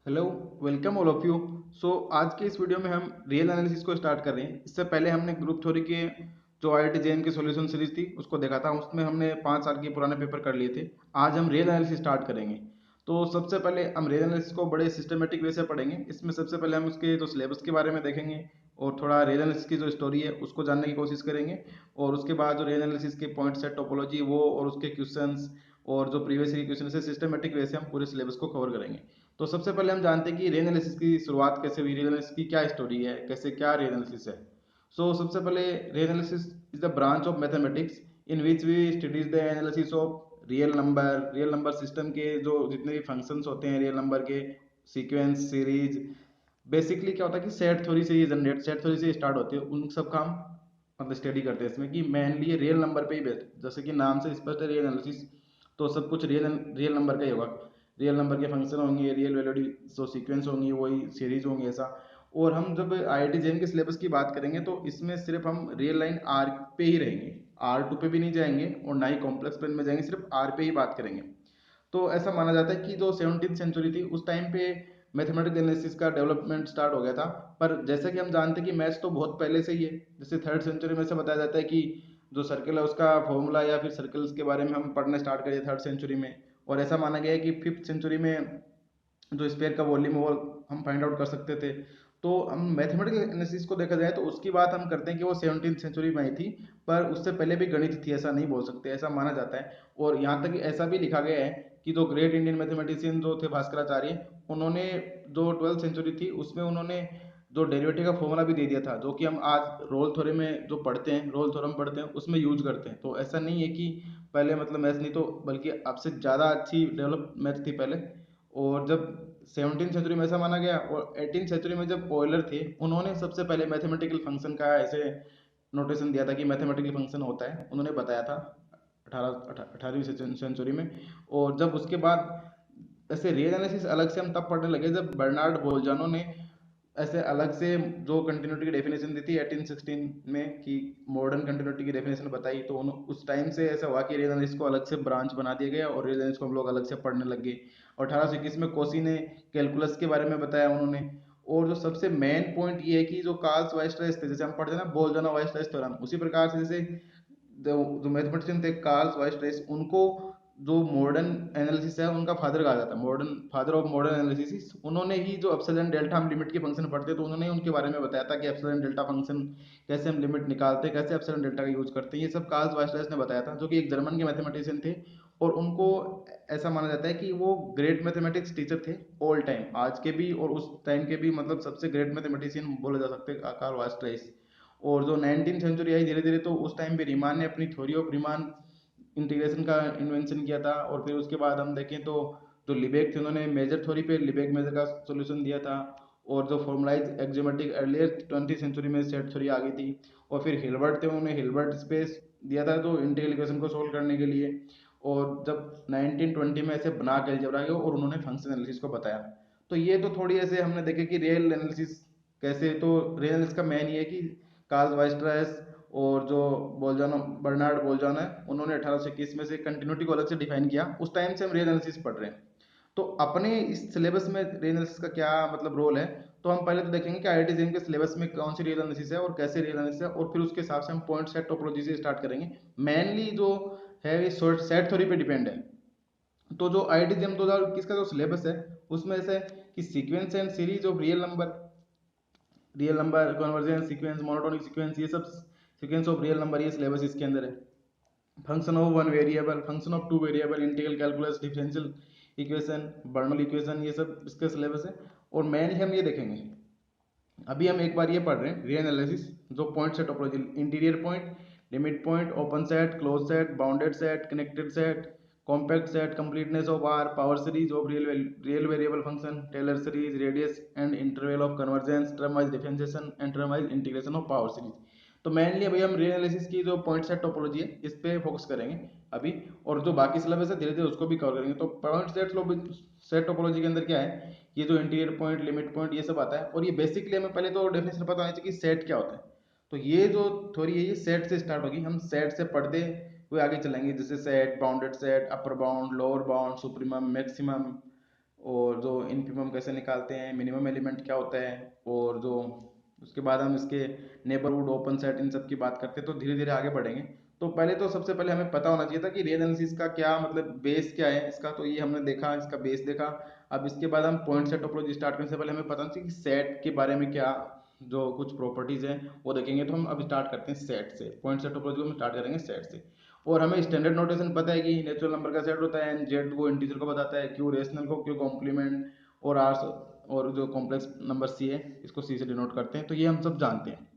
Hello, welcome all of you. So आज के इस वीडियो में हम रियल एनालिसिस को स्टार्ट कर रहे हैं। इससे पहले हमने ग्रुप थ्योरी के जो आईआईटी जेएम की सॉल्यूशन सीरीज थी उसको देखा था, उसमें हमने 5 साल के पुराने पेपर कर लिए थे। आज हम रियल एनालिसिस स्टार्ट करेंगे। तो सबसे पहले हम रियल एनालिसिस को बड़े सिस्टमेटिक वे से पढ़ेंगे। इसमें सबसे पहले हम उसके जो सिलेबस के बारे में देखेंगे और थोड़ा रियल एनालिसिस की जो स्टोरी है उसको जानने की कोशिश करेंगे। और उसके बाद जो रियल एनालिसिस के पॉइंट्स है, टोपोलॉजी वो और उसके क्वेश्चंस और जो प्रीवियस ईयर क्वेश्चन से सिस्टमेटिक वे से हम पूरे सिलेबस को कवर करेंगे। तो सबसे पहले हम जानते हैं कि रे एनालिसिस की शुरुआत कैसे हुई, रे एनालिसिस की क्या स्टोरी है, कैसे क्या रे एनालिसिस है। सबसे पहले real analysis is the branch of mathematics in which we studies the analysis of real number system के जो जितने भी फंक्शंस होते हैं रियल नंबर के, सीक्वेंस, सीरीज। बेसिकली क्या होता है कि सेट थ्योरी से ये जनरेट सेट थ्योरी से स्टार्ट होते हैं उन सब का हम मतलब स्टडी करते हैं इसमें कि मेनली ये रियल नंबर पे ही बेस्ड, जैसे कि नाम से स्पष्ट है रियल एनालिसिस। तो सब कुछ रियल रियल नंबर का ही होगा। रियल नंबर के फंक्शन होंगे, रियल वैल्यू जो सीक्वेंस होंगी वही सीरीज होंगी ऐसा। और हम जब आईआईटी जेएम के सिलेबस की बात करेंगे तो इसमें सिर्फ हम रियल लाइन आर पे ही रहेंगे, R2 पे भी नहीं जाएंगे और ना ही कॉम्प्लेक्स प्लेन में जाएंगे, सिर्फ आर पे ही बात करेंगे। तो ऐसा माना जाता है कि जो 17th सेंचुरी थी उस टाइम पे मैथमेटिकल एनालिसिस का डेवलपमेंट स्टार्ट हो गया था। पर जैसा कि हम जानते हैं कि मैथ्स तो बहुत पहले से ही है। जैसे 3rd सेंचुरी में से बताया जाता है कि जो सर्कल है उसका फॉर्मूला या फिर सर्कल्स के बारे में हम पढ़ना स्टार्ट करिए 3rd सेंचुरी में। और ऐसा माना गया है कि 5th सेंचुरी में जो स्पेयर का वॉल्यूम है वो हम फाइंड आउट कर सकते थे। तो हम मैथमेटिकल एनालिसिस को देखा जाए तो उसकी बात हम करते हैं कि वो 17th सेंचुरी में आई थी। पर उससे पहले भी गणित थी ऐसा नहीं बोल सकते, ऐसा माना जाता है। और यहाँ तक ऐसा भी लिखा गया है कि जो ग्रेट इंडियन मैथमेटिशियन जो थे भास्कराचार्य, उन्होंने जो 12th सेंचुरी थी उसमें उन्होंने जो डेरिवेटिव का फॉर्मूला भी दे दिया था, जो कि हम आज रोल थ्योरी में जो पढ़ते हैं, रोल थ्योरम पढ़ते हैं उसमें यूज करते हैं। तो ऐसा नहीं है कि पहले मतलब मैथ्स नहीं, तो बल्कि अब से ज़्यादा अच्छी डेवलप मैथ्स थी पहले। और जब 17th सेंचुरी में ऐसा माना गया और 18th सेंचुरी में जब ऑयलर थे उन्होंने सबसे पहले मैथमेटिकल फंक्शन का ऐसे नोटेशन दिया था कि मैथमेटिकल फंक्शन होता है, उन्होंने बताया था 18वीं सेंचुरी में। और जब उसके बाद ऐसे रियल एनालिसिस अलग से हम तब पढ़ने लगे जब बर्नार्ड बोलजानो ने ऐसे अलग से जो कंटिन्यूटी की डेफिनेशन दी थी 1816 में, कि मॉडर्न कंटिन्यूटी की डेफिनेशन बताई। तो उस टाइम से ऐसा हुआ कि रियल एनालिसिस को अलग से ब्रांच बना दिया गया और रियल एनालिसिस को हम लोग अलग से पढ़ने लग गए। और 1821 में कोसी ने कैलकुलस के बारे में बताया उन्होंने। और जो सबसे मेन पॉइंट ये है कि जो कार्ल्स वाइस्ट्राइस थे, जैसे हम पढ़ते हैं ना बोल्जानो वाइस्ट्राइस थ्योरम, उसी प्रकार से जैसे जो मैथमेटिशियन थे कार्ल्स वाइस्ट्राइस, उनको जो मॉडर्न एनालिसिस है उनका फादर कहा जाता है, modern father of modern analysis. उन्होंने ही जो एप्सिलॉन डेल्टा हम लिमिट के फंक्शन पढ़ते हैं तो उन्होंने उनके बारे में बताया था कि एप्सिलॉन डेल्टा फंक्शन कैसे हम लिमिट निकालते हैं, कैसे एप्सिलॉन डेल्टा का यूज करते हैं। ये सब कार्ल्स वाइस्ट्राइस ने बताया था, जो कि एक जर्मन के मैथमेटिशियन थे। और उनको ऐसा माना जाता है कि वो ग्रेट मैथमेटिक्स टीचर थे ऑल टाइम, आज के भी और उस टाइम के भी, मतलब सबसे ग्रेट मैथमेटिशियन बोले जा सकते हैं कार्ल वाइस्ट्राइस। और जो 19th सेंचुरी आई धीरे धीरे, तो उस टाइम पे रीमान ने अपनी थ्योरी ऑफ रीमान इंटीग्रेशन का इन्वेंशन किया था। और फिर उसके बाद हम देखें तो जो लिबेक थे उन्होंने मेजर थ्योरी पे लिबेक मेजर का सॉल्यूशन दिया था। और जो फॉर्मलाइज एक्जियोमेट्रिक अर्लियर 20th सेंचुरी में सेट थ्योरी आ गई थी। और फिर हिल्बर्ट थे, उन्होंने हिल्बर्ट स्पेस दिया था तो इंटीग्रल इक्वेशन को सोल्व करने के लिए। और जब 1920 में ऐसे बना के अलजेब्रा गया और उन्होंने फंक्शन एनालिसिस को बताया। तो ये तो थोड़ी ऐसे हमने देखे कि रियल एनालिसिस कैसे। तो रियल एनालिसिस का मेन ये है कि कार्ल वाइस्ट्रास और जो बोलजानो बर्नार्ड बोलजानो है उन्होंने 1821 में से कंटिन्यूटी को अलग से डिफाइन किया। उस टाइम से हम रियल एनालिसिस पढ़ रहे हैं। तो अपने इस सिलेबस में रियल एनालिसिस का क्या मतलब रोल है। तो हम पहले तो देखेंगे कि आईआईटी जेएम के सिलेबस में कौन सी रियल एनालिसिस है और कैसे रियल एनालिसिस है, और फिर उसके हिसाब से हम पॉइंट सेट टोपोलॉजी से स्टार्ट करेंगे। मेनली जो है ये सेट थ्योरी पे डिपेंड है। तो जो आईआईटी जेएम 2021 का जो सिलेबस है उसमें ऐसे कि sequence and series of real number, convergence sequence, monotonic sequence, ये सब सीक्वेंस ऑफ रियल नंबर, ये सिलेबस इसके अंदर है। Function of one variable, function of two variable, integral calculus, differential equation, Bernoulli equation, ये सब इसका सिलेबस है। और मेनली हम ये देखेंगे, अभी हम एक बार ये पढ़ रहे हैं रियल एनालिसिस, जो point set topology, interior point, limit point, open set, close set, bounded set, connected set, compact set, completeness of R, power series of real variable function, Taylor series, radius and interval of convergence, term wise differentiation and term wise integration of power series. तो mainly अभी हम real analysis की जो point set topology है इस पे focus करेंगे अभी। और जो बाकी सिलेबस है धीरे धीरे उसको भी कवर करेंगे। तो पॉइंट सेट टोपोलॉजी के अंदर क्या है, ये जो इंटीरियर पॉइंट, लिमिट पॉइंट, ये सब आता है। और ये बेसिकली हमें पहले तो डेफिनेशन पता होनी चाहिए कि सेट क्या होता है। तो ये जो थ्योरी है ये सेट से स्टार्ट होगी, हम सेट से पढ़ते हुए आगे चलेंगे, जैसे सेट, बाउंडेड सेट, अपर bound, lower bound, supremum, maximum, और जो इनफिमम कैसे निकालते हैं, मिनिमम एलिमेंट क्या होता है, और जो उसके बाद हम इसके नेबरहुड, ओपन सेट, इन सब की बात करते हैं। तो धीरे धीरे आगे बढ़ेंगे। तो पहले तो सबसे पहले हमें पता होना चाहिए था कि रे एनालिसिस का क्या मतलब बेस क्या है इसका। तो ये हमने देखा, इसका बेस देखा। अब इसके बाद हम पॉइंट सेट टोपोलॉजी स्टार्ट करने से पहले हमें पता होना चाहिए कि सेट के बारे में क्या जो कुछ प्रॉपर्टीज हैं वो देखेंगे। तो हम अब स्टार्ट करते हैं सेट से। पॉइंट सेट टोपोलॉजी को हम स्टार्ट करेंगे सेट से। और हमें स्टैंडर्ड नोटेशन पता है कि नेचुरल नंबर का सेट होता है, एन जेड वो इंटीजर को बताता है, क्यू रेशनल को, क्यू कॉम्प्लीमेंट, और आर, और जो कॉम्प्लेक्स नंबर सी है इसको सी से डिनोट करते हैं। तो ये हम सब जानते हैं।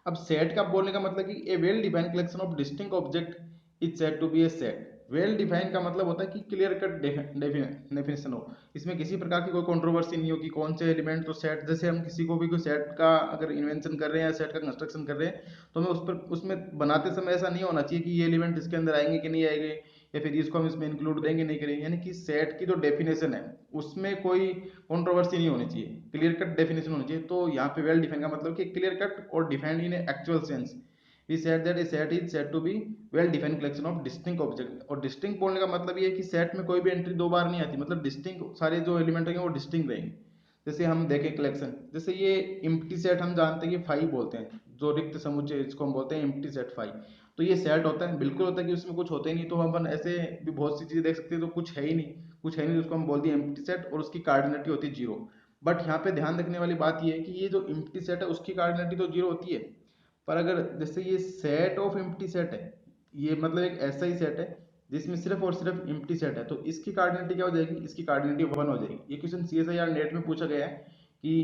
अब सेट का बोलने का मतलब कि a well defined collection of distinct object is said to be a set. Well defined का मतलब होता है कि क्लियर कट डेफिनेशन हो, इसमें किसी प्रकार की कोई कंट्रोवर्सी नहीं हो कि कौन से एलिमेंट। तो सेट, जैसे हम किसी को भी कोई सेट का अगर इन्वेंशन कर रहे हैं या सेट का कंस्ट्रक्शन कर रहे हैं, तो हमें उस पर उसमें बनाते समय ऐसा नहीं होना चाहिए कि ये एलिमेंट इसके अंदर आएंगे कि नहीं आएंगे, या फिर इसको हम इसमें इंक्लूड देंगे नहीं करेंगे। यानी कि सेट की जो डेफिनेशन है उसमें कोई कंट्रोवर्सी नहीं होनी चाहिए, क्लियर कट डेफिनेशन होनी चाहिए। तो यहाँ पे वेल डिफाइंड का मतलब कि क्लियर कट और defined in actual sense. We said that a set is said to be well defined collection of distinct object. और डिस्टिंक्ट बोलने का मतलब ये है कि सेट में कोई भी एंट्री दो बार नहीं आती, मतलब डिस्टिंक्ट सारे जो एलिमेंट रहेंगे वो डिस्टिंक्ट रहेंगे। जैसे हम देखें कलेक्शन, जैसे ये इम्प्टी सेट हम जानते हैं कि फाइव बोलते हैं, जो रिक्त समुच्चय इसको हम बोलते हैं इम्प्टी सेट फाइव। तो ये सेट होता है, बिल्कुल होता है कि उसमें कुछ होता ही नहीं। तो हम ऐसे भी बहुत सी चीजें देख सकते हैं तो कुछ है ही नहीं, कुछ है नहीं, उसको हम बोल दिए एम्प्टी सेट, और उसकी कार्डिनलिटी होती है जीरो। बट यहाँ पे ध्यान रखने वाली बात ये है कि ये जो एम्प्टी सेट है उसकी कार्डिनलिटी तो जीरो होती है, पर अगर जैसे ये सेट ऑफ एम्प्टी सेट है, ये मतलब एक ऐसा ही सेट है जिसमें सिर्फ और सिर्फ एम्प्टी सेट है, तो इसकी कार्डिनलिटी क्या हो जाएगी, इसकी कार्डिनलिटी वन हो जाएगी। ये क्वेश्चन CSIR नेट में पूछा गया है कि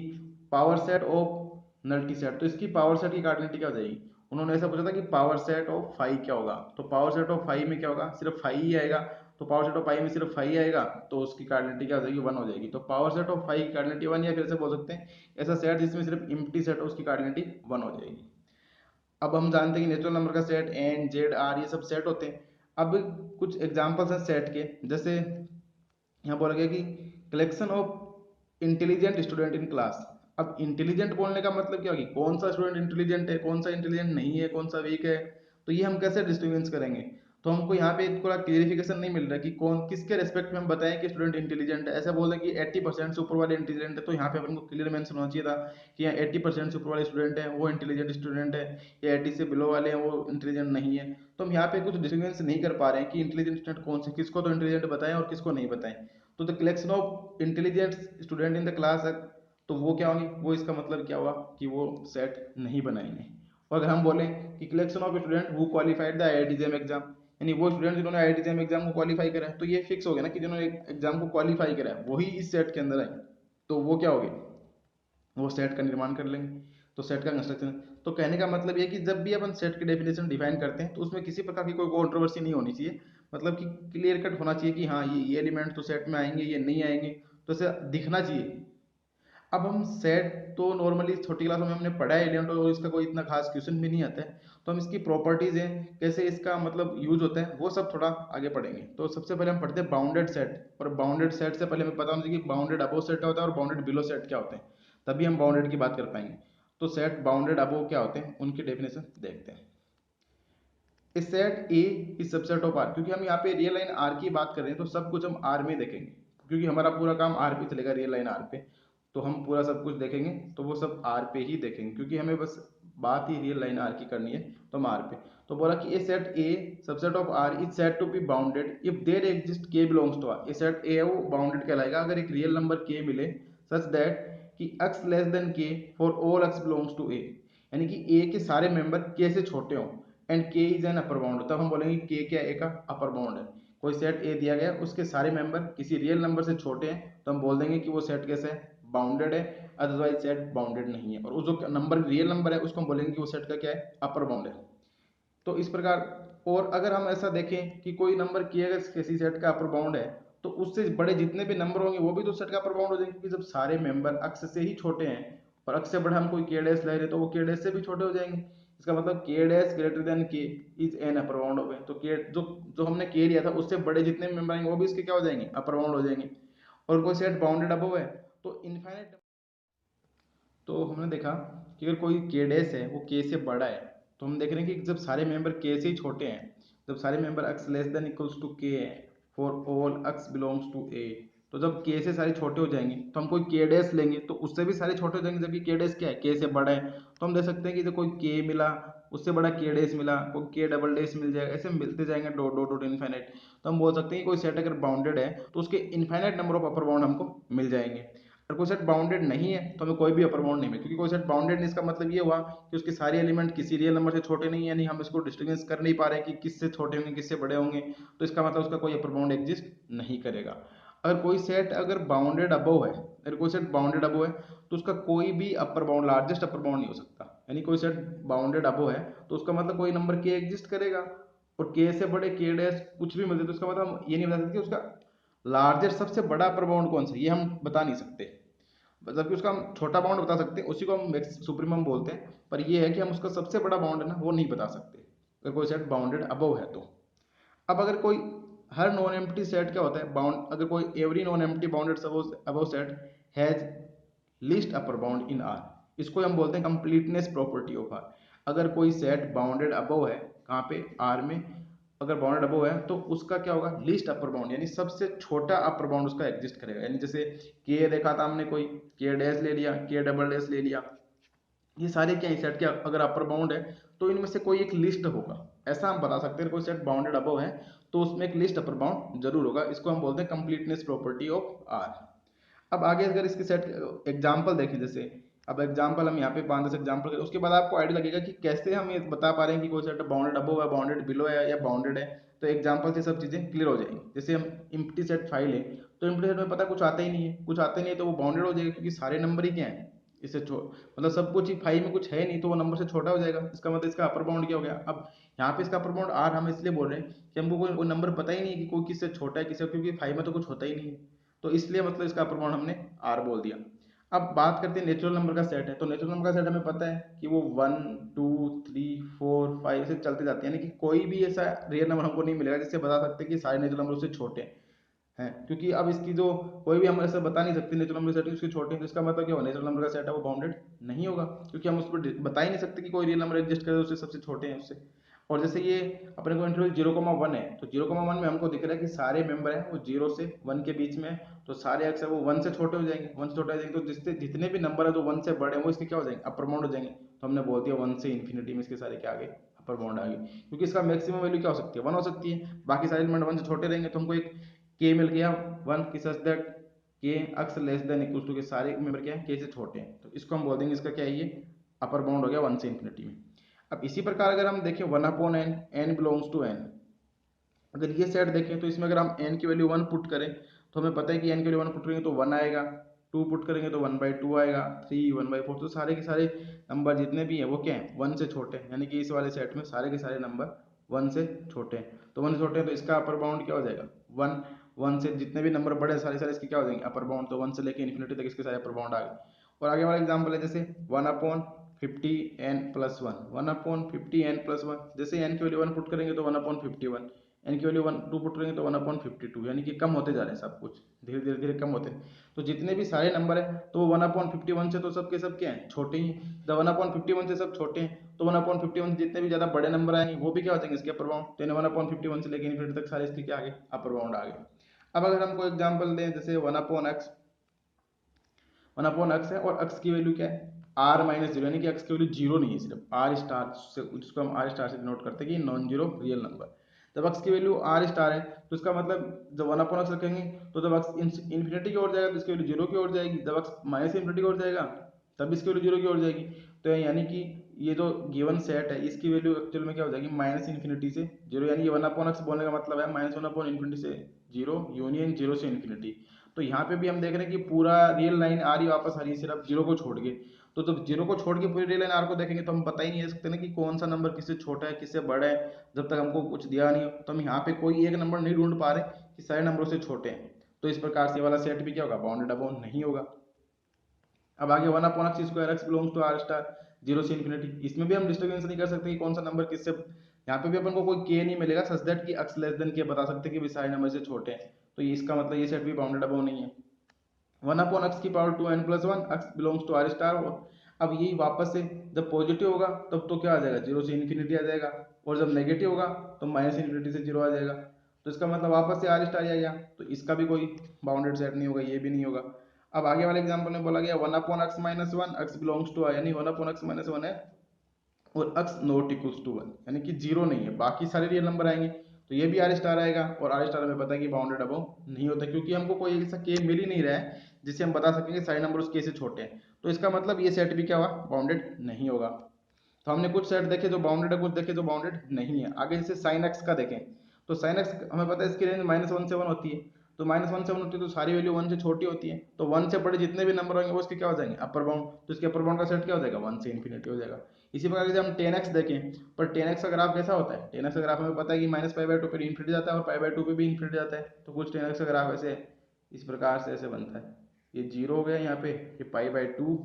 power set of nullity set, तो इसकी पावर सेट की कार्डिनलिटी क्या हो जाएगी। उन्होंने ऐसा पूछा था कि पावर सेट ऑफ फाइव क्या होगा, तो पावर सेट ऑफ फाइव में क्या होगा, सिर्फ फाइव ही आएगा। तो पावर सेट ऑफ फाइव में सिर्फ फाइव आएगा, तो उसकी कार्डिनलिटी क्या हो जाएगी, वन हो जाएगी। तो पावर सेट ऑफ फाइव की कार्डिनलिटी वन, या फिर से बोल सकते हैं ऐसा सेट जिसमें सिर्फ एम्प्टी सेट है उसकी कार्डिनलिटी वन हो जाएगी। अब हम जानते हैं कि नेचुरल नंबर का सेट एन जेड आर ये सब सेट होते हैं। अब कुछ एग्जांपल्स हैं सेट के, जैसे यहाँ बोला गया कि collection of intelligent student in class. अब इंटेलिजेंट बोलने का मतलब क्या होगी, कौन सा स्टूडेंट इंटेलिजेंट है, कौन सा इंटेलिजेंट नहीं है, कौन सा वीक है। तो ये हम कैसे डिस्टिंग्विश करेंगे। तो हमको यहाँ पे थोड़ा क्लियरिफिकेशन नहीं मिल रहा कि कौन किसके रेस्पेक्ट में हम बताएं कि स्टूडेंट इंटेलिजेंट है। ऐसा बोल रहे कि 80% से ऊपर वाले इंटेलिजेंट है, तो यहाँ पे अपन को क्लियर मेंशन होना चाहिए था कि यहाँ 80% से ऊपर वाले स्टूडेंट है वो इंटेलिजेंट स्टूडेंट है, या 80 से बिलो वाले हैं वो इंटेलिजेंट नहीं है। तो हम यहाँ पे कुछ डिस्टिंग्विश नहीं कर पा रहे हैं कि इंटेलिजेंट स्टूडेंट कौन से, किसको तो इंटेलिजेंट बताएं और किसको नहीं बताएं। तो the collection of intelligent student in the class है, तो वो क्या होंगे, वो इसका मतलब क्या हुआ कि वो सेट नहीं बनाएंगे। और अगर हम बोलें कि collection of student who qualified the IIT exam, यानी वो स्टूडेंट जिन्होंने IIT एग्जाम को क्वालिफाई करा है, तो ये फिक्स हो गया ना कि जिन्होंने एग्जाम को क्वालिफाई करा है वही इस सेट के अंदर आए। तो वो क्या हो गए, वो सेट का निर्माण कर लेंगे। तो सेट का कंस्ट्रक्शन, तो कहने का मतलब ये कि जब भी अपन सेट की डेफिनेशन डिफाइन करते हैं तो उसमें किसी प्रकार की कोई कंट्रोवर्सी नहीं होनी चाहिए, मतलब कि क्लियर कट होना चाहिए कि हाँ ये एलिमेंट तो सेट में आएंगे, ये नहीं आएंगे, तो ऐसे दिखना चाहिए। अब हम सेट तो नॉर्मली छोटी क्लासों में हमने पढ़ा है एलिमेंट, और इसका कोई इतना खास क्वेश्चन भी नहीं आता है। तो हम इसकी प्रॉपर्टीज हैं, कैसे इसका मतलब यूज होता है, वो सब थोड़ा आगे पढ़ेंगे। तो सबसे पहले हम पढ़ते हैं बाउंडेड सेट। और बाउंडेड सेट से पहले हमें पता होना चाहिए कि बाउंडेड अबो सेट क्या होता है और बाउंडेड बिलो सेट क्या होते हैं, तभी हम बाउंडेड की बात कर पाएंगे। तो सेट बाउंडेड अबो क्या होते हैं उनकी डेफिनेशन देखते हैं। इस set A is subset of R, क्योंकि हम यहाँ पे रियल लाइन आर की बात कर रहे हैं तो सब कुछ हम आर में देखेंगे, क्योंकि हमारा पूरा काम आर पे चलेगा, रियल लाइन आर पे। तो हम पूरा सब कुछ देखेंगे तो वो सब आर पे ही देखेंगे, क्योंकि हमें बस बात ही रियल लाइन आर की करनी है, तो हम आर पे। तो बोला कि A set A subset of R is set to be bounded if there exist K belongs to R. A set A है वो बाउंडेड कहलाएगा अगर एक रियल नंबर के मिले सच दैट कि x less than K for all x belongs to A, यानी कि ए के सारे मेंबर के से छोटे हों, एंड के इज एन अपर बाउंड। तब हम बोलेंगे के क्या ए का अपर बाउंड है। कोई सेट ए दिया गया उसके सारे मेंबर किसी रियल नंबर से छोटे हैं तो हम बोल देंगे कि वो सेट कैसे है, बाउंडेड है। अदरवाइज सेट बाउंडेड नहीं है। और वो जो नंबर रियल नंबर है उसको हम बोलेंगे कि वो सेट का क्या है, अपर बाउंड है। तो इस प्रकार, और अगर हम ऐसा देखें कि कोई नंबर किया गया किसी सेट का अपर बाउंड है, तो उससे बड़े जितने भी नंबर होंगे वो भी तो सेट का अपर बाउंड हो जाएंगे, क्योंकि जब सारे मेंबर अक्स से ही छोटे हैं और अक्स से बड़ा हम कोई के डैश ले रहे तो वो के डैश से भी छोटे हो जाएंगे। इसका मतलब के डैश ग्रेटर देन के इज एन अपर बाउंड हो गए। तो के जो जो हमने के लिया था उससे बड़े जितने भी मेंबर आएंगे वो भी इसके क्या हो जाएंगे, अपर बाउंड हो जाएंगे। और कोई सेट बाउंडेड अबव है तो इनफाइनाइट। तो हमने देखा कि अगर कोई के डैश है वो के से बड़ा है, तो हम देख रहे हैं कि जब सारे मेंबर के से ही छोटे हैं, जब सारे member x less than equals to K है for all x belongs to A, तो जब के से सारे छोटे हो जाएंगे तो हम कोई के डैश लेंगे तो उससे भी सारे छोटे हो जाएंगे, जबकि के डैश क्या है, के से बड़ा है। तो हम देख सकते हैं कि जो कोई के मिला उससे बड़ा के डैश मिला, कोई के डबल डैश मिल जाएगा, ऐसे मिलते जाएंगे डॉट डॉट डॉट इनफाइनाइट। तो हम बोल सकते हैं कि कोई सेट अगर बाउंडेड है तो उसके infinite number of upper bound हमको मिल जाएंगे। अगर कोई सेट बाउंडेड नहीं है तो हमें कोई भी अपर बाउंड नहीं मिले, क्योंकि कोई सेट बाउंडेड नहीं, इसका मतलब ये हुआ कि उसके सारे एलिमेंट किसी रियल नंबर से छोटे नहीं है, यानी हम इसको डिस्टिंग्विश कर नहीं पा रहे कि किससे छोटे होंगे किससे बड़े होंगे, तो इसका मतलब उसका कोई अपर बाउंड एग्जिस्ट नहीं करेगा। अगर कोई सेट अगर बाउंडेड अबव है, अगर कोई सेट बाउंडेड अबव है तो उसका कोई भी upper bound, largest upper bound नहीं हो सकता। यानी कोई सेट बाउंडेड अबव है तो उसका मतलब कोई नंबर के एग्जिस्ट करेगा, और के से बड़े के डैश कुछ भी मिलते तो उसका मतलब हम ये नहीं बता सकते कि उसका लार्जेस्ट सबसे बड़ा अपर बाउंड कौन सा, ये हम बता नहीं सकते। जबकि उसका हम छोटा बाउंड बता सकते हैं, उसी को हम सुप्रीमम बोलते हैं, पर ये है कि हम उसका सबसे बड़ा बाउंड है ना वो नहीं बता सकते अगर कोई सेट बाउंडेड अबव है तो। अब अगर कोई हर नॉन एम्प्टी सेट क्या होता है बाउंड, अगर कोई every non empty bounded above set has least upper bound in are, इसको हम बोलते हैं कंप्लीटनेस प्रॉपर्टी ऑफ आर। अगर कोई सेट बाउंडेड अबव है कहाँ पे, आर में, अगर बाउंडेड अबव है तो उसका क्या होगा, लीस्ट अपर बाउंड, यानी सबसे छोटा अपर बाउंड उसका एग्जिस्ट करेगा। यानी जैसे के देखा था हमने, कोई के डैश ले लिया, के डबल डैश ले लिया, ये सारे क्या है सेट के अगर अपर बाउंड है तो इनमें से कोई एक लिस्ट होगा, ऐसा हम बता सकते हैं। कोई सेट बाउंडेड अबव है तो उसमें एक लिस्ट अपर बाउंड जरूर होगा, इसको हम बोलते हैं कंप्लीटनेस प्रॉपर्टी ऑफ आर। अब आगे अगर इसके सेट एग्जांपल देखें, जैसे अब एग्जांपल हम यहाँ पे 5-10 एग्जांपल करें, उसके बाद आपको आइडिया लगेगा कि कैसे हम ये बता पा रहे हैं कि कोई सेट बाउंडेड अबव है, बाउंडेड बिलो है या बाउंडेड है। तो एग्जांपल से सब चीजें क्लियर हो जाएंगी। जैसे हम इम्प्टी सेट फाइल है तो इम्प्टी सेट में पता कुछ आता ही नहीं है, कुछ आता ही नहीं है तो वो बाउंडेड हो जाएगा, क्योंकि सारे नंबर ही क्या है इससे मतलब सब कुछ ही फाइव में कुछ है नहीं तो वो नंबर से छोटा हो जाएगा। इसका मतलब इसका अपर बाउंड क्या हो गया। अब यहाँ पे इसका अपर बाउंड आर हम इसलिए बोल रहे हैं कि हमको कोई नंबर पता ही नहीं है कि कोई किससे छोटा है किससे, क्योंकि फाइव में तो कुछ होता ही नहीं है, तो इसलिए मतलब इसका अपर बाउंड हमने आर बोल दिया। अब बात करते हैं नेचुरल नंबर का सेट है, तो नेचुरल नंबर का सेट हमें पता है कि वो 1 2 3 4 5 से चलते जाते हैं, यानी कि कोई भी ऐसा रियल नंबर हमको नहीं मिलेगा जिससे बता सकते हैं कि सारे नेचुरल नंबर उससे छोटे हैं। क्योंकि अब इसकी जो कोई भी हम ऐसा बता नहीं सकते नेचुरल नंबर सेट उसके छोटे हैं, तो इसका मतलब क्या होगा, नेचुरल नंबर का सेट है वो बाउंडेड नहीं होगा, क्योंकि हम उस पर बता ही नहीं सकते कि कोई रियल नंबर एग्जिस्ट करे उससे सबसे छोटे हैं उससे। और जैसे ये अपने को इंटरवल 0,1 है तो 0,1 में हमको दिख रहा है कि सारे मेंबर हैं वो 0 से 1 के बीच में है, तो सारे अक्स है वो 1 से छोटे हो जाएंगे, 1 से छोटे हो जाएंगे, तो जिससे जितने भी नंबर है जो 1 से बड़े हैं वो इसके क्या हो जाएंगे, अपर बाउंड हो जाएंगे। तो हमने बोल दिया 1 से इन्फिनिटी में इसके सारे क्या आ गए, अपर बाउंड आ गए, क्योंकि इसका मैक्सिमम वैल्यू क्या हो सकती है, 1 हो सकती है, बाकी सारे एलिमेंट 1 से छोटे रहेंगे, तो हमको एक के मिल गया 1 की सच दैट के अक्स लेस देन इक्वल टू के सारे मेंबर क्या है के से छोटे हैं, तो इसको हम बोल देंगे इसका क्या है ये अपर बाउंड हो गया 1 से इन्फिनिटी में। अब इसी प्रकार अगर हम देखें 1/n, n belongs to n, अगर ये सेट देखें तो इसमें अगर हम n की वैल्यू 1 पुट करें तो हमें पता है कि n की वैल्यू 1 पुट करेंगे तो 1 आएगा, 2 पुट करेंगे तो 1/2 आएगा, 3 1/4, तो सारे के सारे नंबर जितने भी हैं वो क्या हैं 1 से छोटे हैं, यानी कि इस वाले सेट में सारे के सारे नंबर 1 से छोटे हैं। तो 1 से छोटे हैं तो इसका अपर बाउंड क्या हो जाएगा 1, 1 से जितने भी नंबर बड़े सारे सारे इसके क्या हो जाएंगे अपर बाउंड, तो 1 से लेके इन्फिनिटी तक इसके सारे अपर बाउंड आ गए। और आगे वाला एग्जाम्पल है जैसे 1/50n+1, 1/50n+1, जैसे n की वैल्यू 1 पुट करेंगे तो 1/51, n की वैल्यू 2 पुट करेंगे तो 1/52, यानी कि कम होते जा रहे हैं सब कुछ, धीरे धीरे धीरे कम होते हैं। तो जितने भी सारे नंबर है तो 1/51 से तो सबके सब क्या है छोटे ही, जब 1/51 से सब छोटे हैं तो 1/51 से जितने भी ज्यादा बड़े नंबर आएंगे वो भी क्या हो जाएंगे इसके अपर बाउंड, तो 1/51 से लेकर इन्फिनिटी तक सारे इसके क्या आ गए अपर बाउंड आ गए। अब अगर हमको एग्जाम्पल दें जैसे 1/x है और x की वैल्यू क्या है r-0, यानी कि x की वैल्यू जीरो नहीं है, सिर्फ r स्टार से, जिसको हम r स्टार से डिनोट करते हैं कि नॉन जीरो रियल नंबर। जब x की वैल्यू r स्टार है तो इसका मतलब जब 1/x रखेंगे तो जब x इन्फिनिटी की ओर जाएगा तो इसकी वैल्यू जीरो की ओर जाएगी, जब x माइनस इन्फिनिटी की ओर जाएगा तब इसकी वैल्यू जीरो की ओर जाएगी। तो यानी कि ये जो गिवन सेट है इसकी वैल्यू एक्चुअल में क्या हो जाएगी माइनस इन्फिनिटी से जीरो, यानी ये 1/x बोलने का मतलब है -1/इन्फिनिटी से जीरो यूनियन जीरो से इन्फिनिटी। तो यहाँ पे भी हम देख रहे हैं कि पूरा रियल लाइन आ रही वापस आ रही है सिर्फ जीरो को छोड़ के, तो जब जीरो को छोड़ के पूरी रियल लाइन आर को देखेंगे तो हम बता ही नहीं सकते ना कि कौन सा नंबर किससे छोटा है किससे बड़ा है, जब तक हमको कुछ दिया नहीं हो। तो हम यहाँ पे कोई एक नंबर नहीं ढूंढ पा रहे कि सारे नंबरों से छोटे हैं, तो इस प्रकार से वाला सेट भी क्या होगा बाउंडेड अबाउंड नहीं होगा। अब आगे 1/x² x belongs to R star zero से इन्फिनिटी, इसमें भी हम डिस्टर्बेंस नहीं कर सकते कि कौन सा नंबर किससे, यहाँ पे भी अपन को कोई के नहीं मिलेगा सच दैट कि x लेस देन के बता सकते कि सारे नंबर से छोटे हैं, तो ये इसका मतलब ये सेट भी बाउंडेड अबाउंड नहीं है। 1/x⁻2n+1 x belongs to R star, अब यही वापस से जब पॉजिटिव होगा तब तो क्या आ जाएगा जीरो से इन्फिनिटी आ जाएगा, और जब नेगेटिव होगा तो माइनस इन्फिनिटी से जीरो आ जाएगा। तो इसका मतलब वापस से आर स्टार आ गया, तो इसका भी कोई बाउंडेड सेट नहीं होगा, ये भी नहीं होगा। अब आगे वाले एग्जाम्पल में बोला गया 1/x-1 x belongs to are, यानी 1/x-1 है और x नॉट इक्वल्स टू 1, यानी कि जीरो नहीं है, बाकी सारे रियल नंबर आएंगे, तो ये भी आर स्टार आएगा। और आर स्टार हमें पता है कि बाउंडेड अबव नहीं होता, क्योंकि हमको कोई ऐसा के मिल ही नहीं रहा है जिससे हम बता सकेंगे सारे नंबर उस के से छोटे हैं, तो इसका मतलब ये सेट भी क्या हुआ, बाउंडेड नहीं होगा। तो हमने कुछ सेट देखे जो बाउंडेड है, कुछ देखे जो बाउंडेड नहीं है। आगे जैसे साइन एक्स का देखें, तो साइन एक्स हमें पता है इसकी रेंज -1 से 1 होती है, तो -1 से 1 होती है तो सारी वैल्यू 1 से छोटी होती है, तो 1 से बड़े जितने भी नंबर होंगे वो इसके क्या हो जाएंगे, अपर बाउंड, तो इसके अपर बाउंड का सेट क्या हो जाएगा, 1 से इन्फिनिटी हो जाएगा। इसी प्रकार से हम 10x देखें, पर 10x का ग्राफ कैसा होता है, 10x का ग्राफ हमें पता है कि -π/2 पर इन्फिनिटी जाता है और π/2 पे भी इन्फिनिटी जाता है, तो कुछ 10x का ग्राफ ऐसे इस प्रकार से ऐसे बनता है, ये जीरो हो गया यहाँ पे, ये π/2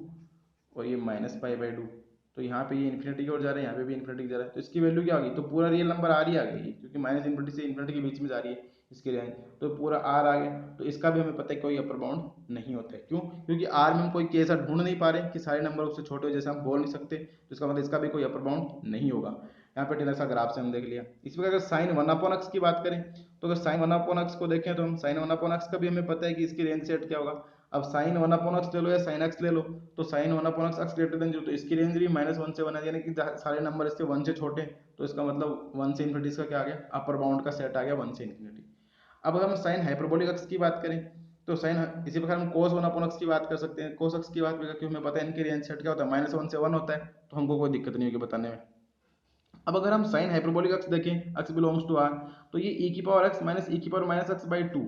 और ये -π/2, तो यहाँ पे ये इन्फिनिटी की ओर जा रहा है, यहाँ पे भी इन्फिनिटी की जा रहा है, तो इसकी वैल्यू क्या आ गई, तो पूरा रियल नंबर आर ही आ गई, क्योंकि -इन्फिनिटी से इन्फिनिटी के बीच में जा रही है इसकी रेंज, तो पूरा आर आ गया। तो इसका भी हमें पता है कोई अपर बाउंड नहीं होता है, क्यों, क्योंकि आर में हम कोई केस ढूंढ नहीं पा रहे कि सारे नंबर उससे छोटे हो, जैसे हम बोल नहीं सकते, तो इसका मतलब इसका भी कोई अपर बाउंड नहीं होगा। यहाँ पे टेलर का ग्राफ से हम देख लिया। इसी प्रकार अगर साइन 1/x की बात करें, तो अगर साइन 1/x को देखें तो हम साइन 1/x का भी हमें पता है कि इसकी रेंज सेट क्या होगा। अब साइन 1/x ले लो या साइन x ले लो, तो sign 1/x x greater than 0, तो इसकी रेंज भी -1 से 1 है, यानी कि सारे नंबर इसके 1 से छोटे, तो इसका मतलब 1 से इन्फिनिटी इसका क्या आ गया, अपर बाउंड का सेट आ गया 1 से इन्फिनिटी। अब अगर हम साइन हाइपरबोलिक x की बात करें, तो साइन इसी प्रकार हम cos 1/x की बात कर सकते हैं, cos x की बात करके हमें पता है इनकी रेंज सेट क्या होता है, -1 से 1 होता है, तो हमको कोई दिक्कत नहीं होगी बताने में। अब अगर हम साइन हाइपरबोलिक x देखें, x बिलोंग्स टू r, तो ये e की पावर x माइनस e की पावर -x/2,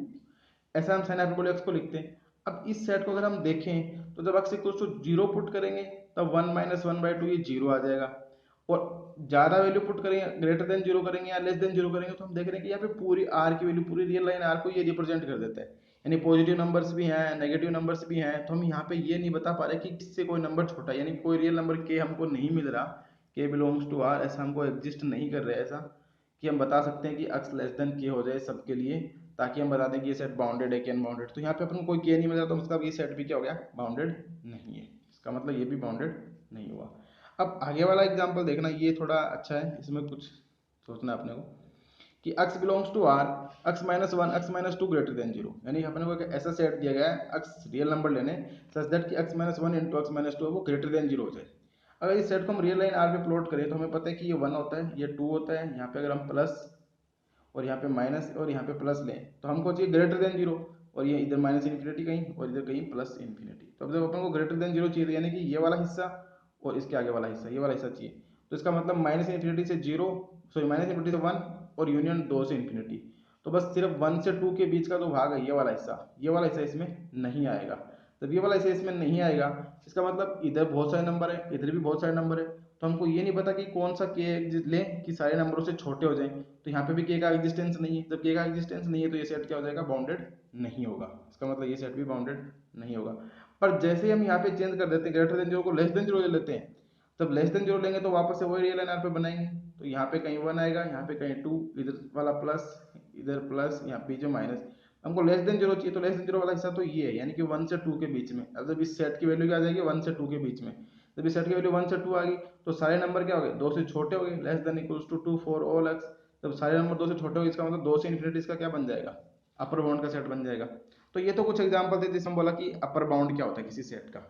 ऐसा हम साइन हाइपरबोलिक x को लिखते हैं। अब इस सेट को अगर हम देखें, तो जब x इक्वल्स टू 0 पुट करेंगे तब 1 - 1/2 ये 0 आ जाएगा, और ज़्यादा वैल्यू पुट करेंगे, ग्रेटर देन 0 करेंगे या लेस देन 0 करेंगे, तो हम देख रहे हैं कि यहाँ पे पूरी r की वैल्यू, पूरी रियल लाइन r को ये रिप्रेजेंट कर देता है, यानी पॉजिटिव नंबर्स भी हैं, नेगेटिव नंबर्स भी हैं, तो हम यहाँ पे ये नहीं बता पा रहे कि किससे कोई नंबर छोटा है, यानी कोई रियल नंबर के हमको नहीं मिल रहा, के बिलोंग्स टू आर ऐसा हमको एग्जिस्ट नहीं कर रहा है, ऐसा कि हम बता सकते हैं कि x लेस देन के हो जाए सबके लिए, ताकि हम बता दें कि ये सेट बाउंडेड है कि अनबाउंडेड। तो यहाँ पे अपन को कोई के नहीं मिल रहा, तो मतलब ये सेट भी क्या हो गया, बाउंडेड नहीं है, इसका मतलब ये भी बाउंडेड नहीं हुआ। अब आगे वाला एग्जाम्पल देखना, ये थोड़ा अच्छा है, इसमें कुछ सोचना है अपने को कि x belongs to r, x -1 x -2 greater than 0, यानी अपने को एक ऐसा सेट दिया गया है x रियल नंबर लेने सच दैट कि x -1 इंटू x -2 है वो ग्रेटर देन 0 हो जाए। अगर इस सेट को हम रियल लाइन r पे प्लॉट करें, तो हमें पता है कि ये 1 होता है, ये 2 होता है, यहाँ पे अगर हम प्लस और यहाँ पे माइनस और यहाँ पे प्लस लें, तो हमको चाहिए ग्रेटर देन 0, और ये इधर माइनस इन्फिनिटी कहीं और इधर कहीं प्लस इन्फिनिटी, तो अब जब अपन को ग्रेटर देन 0 चाहिए, यानी कि ये वाला हिस्सा और इसके आगे वाला हिस्सा, ये वाला हिस्सा चाहिए, तो इसका मतलब -इन्फिनिटी से 0, सॉरी -इन्फिनिटी से 1 और यूनियन 2 से इन्फिनिटी, तो बस सिर्फ 1 से 2 के बीच का जो भाग है, ये वाला हिस्सा इसमें नहीं आएगा। जब ये वाला हिस्सा इसमें नहीं आएगा, इसका मतलब इधर बहुत सारे नंबर है, इधर भी बहुत सारे नंबर है, तो हमको ये नहीं पता कि कौन सा के लें कि सारे नंबरों से छोटे हो जाएं, तो यहाँ पे भी के का एग्जिस्टेंस नहीं है, जब के का एग्जिस्टेंस नहीं है तो ये सेट क्या हो जाएगा, बाउंडेड नहीं होगा, इसका मतलब ये सेट भी बाउंडेड नहीं होगा। पर जैसे ही हम यहाँ पे चेंज कर देते हैं, ग्रेटर देन 0 को लेस देन 0 ले लेते हैं, तब लेस देन 0 लेंगे तो वापस से वही रियल लाइन यहाँ पे बनाएंगे, तो यहाँ पे कहीं 1 आएगा, यहाँ पे कहीं 2, इधर वाला प्लस, इधर प्लस, यहाँ पीछे माइनस। हमको लेस देन 0 चाहिए, तो लेस देन 0 वाला हिस्सा तो ये है, यानी कि 1 से 2 के बीच में। अब जब इस सेट की वैल्यू क्या आ जाएगी, 1 से 2 के बीच में, जब इस सेट की वैल्यू 1 से 2 आ गई, तो सारे नंबर क्या हो गए, 2 से छोटे हो गए, less than equals to 2 for all x। जब सारे नंबर 2 से छोटे हो गए, इसका मतलब 2 से इन्फिनिटी इसका क्या बन जाएगा, अपर बाउंड का सेट बन जाएगा। तो ये तो कुछ एग्जांपल थे जिसमें बोला कि अपर बाउंड क्या होता है किसी सेट का।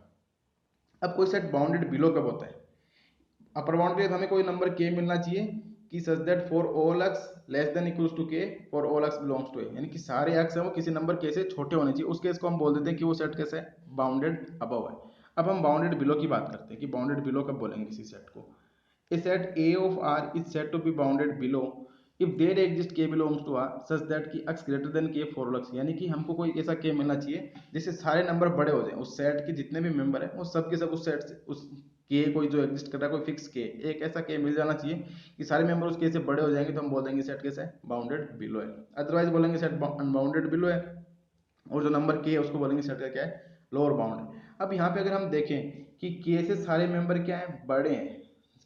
अब कोई सेट बाउंडेड बिलो कब होता है, अपर बाउंड पे हमें कोई नंबर के मिलना चाहिए कि such that for all x less than equals to K for all x belongs to A, यानी कि सारे x हैं वो किसी नंबर के से छोटे होने चाहिए, उस केस को हम बोल देते हैं कि वो सेट कैसे है, बाउंडेड अबव है। अब हम बाउंडेड बिलो की बात करते हैं कि बाउंडेड बिलो कब बोलेंगे किसी सेट को। A set a of r is set to be bounded below if there exist k belongs to r such that कि x greater than k for all x, यानी कि हमको कोई ऐसा k मिलना चाहिए जिससे सारे नंबर बड़े हो जाएं, उस सेट के जितने भी मेंबर हैं वो सब के सब उस सेट से उस के कोई जो एग्जिस्ट कर रहा है कोई फिक्स के, एक ऐसा के मिल जाना चाहिए कि सारे मेंबर उस के से बड़े हो जाएंगे, तो हम बोल देंगे सेट कैसे है, बाउंडेड बिलो है। अदरवाइज बोलेंगे सेट अनबाउंडेड बिलो है, और जो नंबर के है उसको बोलेंगे सेट का क्या है, लोअर बाउंड। अब यहाँ पे अगर हम देखें कि के से सारे मेंबर क्या है, बड़े हैं,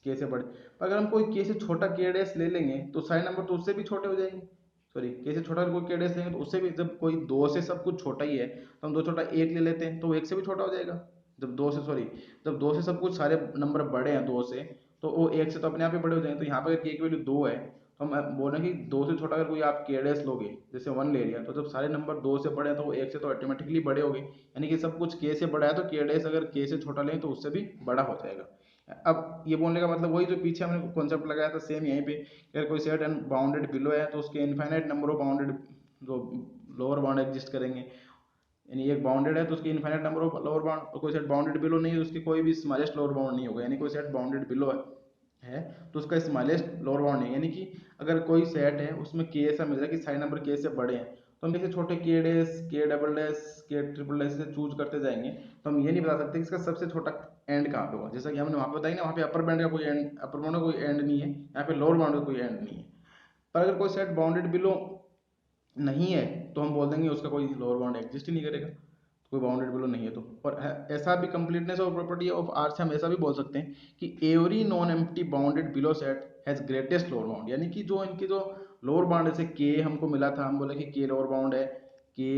के से बड़े, पर अगर हम कोई के से छोटा के डैश ले लेंगे तो सारे नंबर तो उससे भी छोटे हो जाएंगे, सॉरी के से छोटा कोई के डैश लेंगे तो उससे भी, जब कोई 2 से सब कुछ छोटा ही है तो हम 2 छोटा 1 ले लेते हैं तो वो 1 से भी छोटा हो जाएगा। जब 2 से सॉरी जब 2 से सब कुछ सारे नंबर बड़े हैं 2 से, तो वो 1 से तो अपने आप ही बड़े हो जाएंगे, तो यहाँ पर अगर के की वैल्यू 2 है तो हम बोल रहे हैं कि 2 से छोटा अगर कोई आप के डैश लोगे, जैसे 1 ले लिया, तो जब सारे नंबर 2 से बड़े हैं तो वो 1 से तो ऑटोमेटिकली बड़े हो गए, यानी कि सब कुछ के से बड़ा है, तो के डैश अगर के से छोटा लें तो उससे भी बड़ा हो जाएगा। अब ये बोलने का मतलब वही जो पीछे हमने कॉन्सेप्ट लगाया था सेम यहीं पे, अगर कोई सेट एंड बाउंडेड बिलो है तो उसके इनफाइनाइट नंबर ऑफ बाउंडेड जो लोअर बाउंड एग्जिस्ट करेंगे, यानी एक बाउंडेड है तो उसकी infinite number of lower bound, और कोई सेट बाउंडेड बिलो नहीं है तो उसकी कोई भी स्मॉलेस्ट लोअर बाउंड नहीं होगा, यानी कोई सेट बाउंडेड बिलो है तो उसका स्मॉलेस्ट लोअर बाउंड नहीं, यानी कि अगर कोई सेट है उसमें के ऐसा मिल रहा है कि सारे नंबर के से बड़े हैं, तो हम जैसे छोटे के डैश, के डबल डैश, के ट्रिपल डैश से चूज करते जाएंगे, तो हम ये नहीं बता सकते कि इसका सबसे छोटा एंड कहाँ पे होगा, जैसा कि हमने वहाँ पे बताया ना, वहाँ पे अपर बैंड का कोई एंड, अपर बाउंड का कोई एंड नहीं है, यहाँ पे लोअर बाउंड का कोई एंड नहीं है। पर अगर कोई सेट बाउंडेड बिलो नहीं है तो हम बोल देंगे उसका कोई लोअर बाउंड एग्जिस्ट ही नहीं करेगा, कोई बाउंडेड बिलो नहीं है तो। और ऐसा भी completeness of property of R से हम ऐसा भी बोल सकते हैं कि every non empty bounded below set has greatest lower bound, यानी कि जो इनकी जो लोअर बाउंड, जैसे के हमको मिला था, हम बोले कि के लोअर बाउंड है, के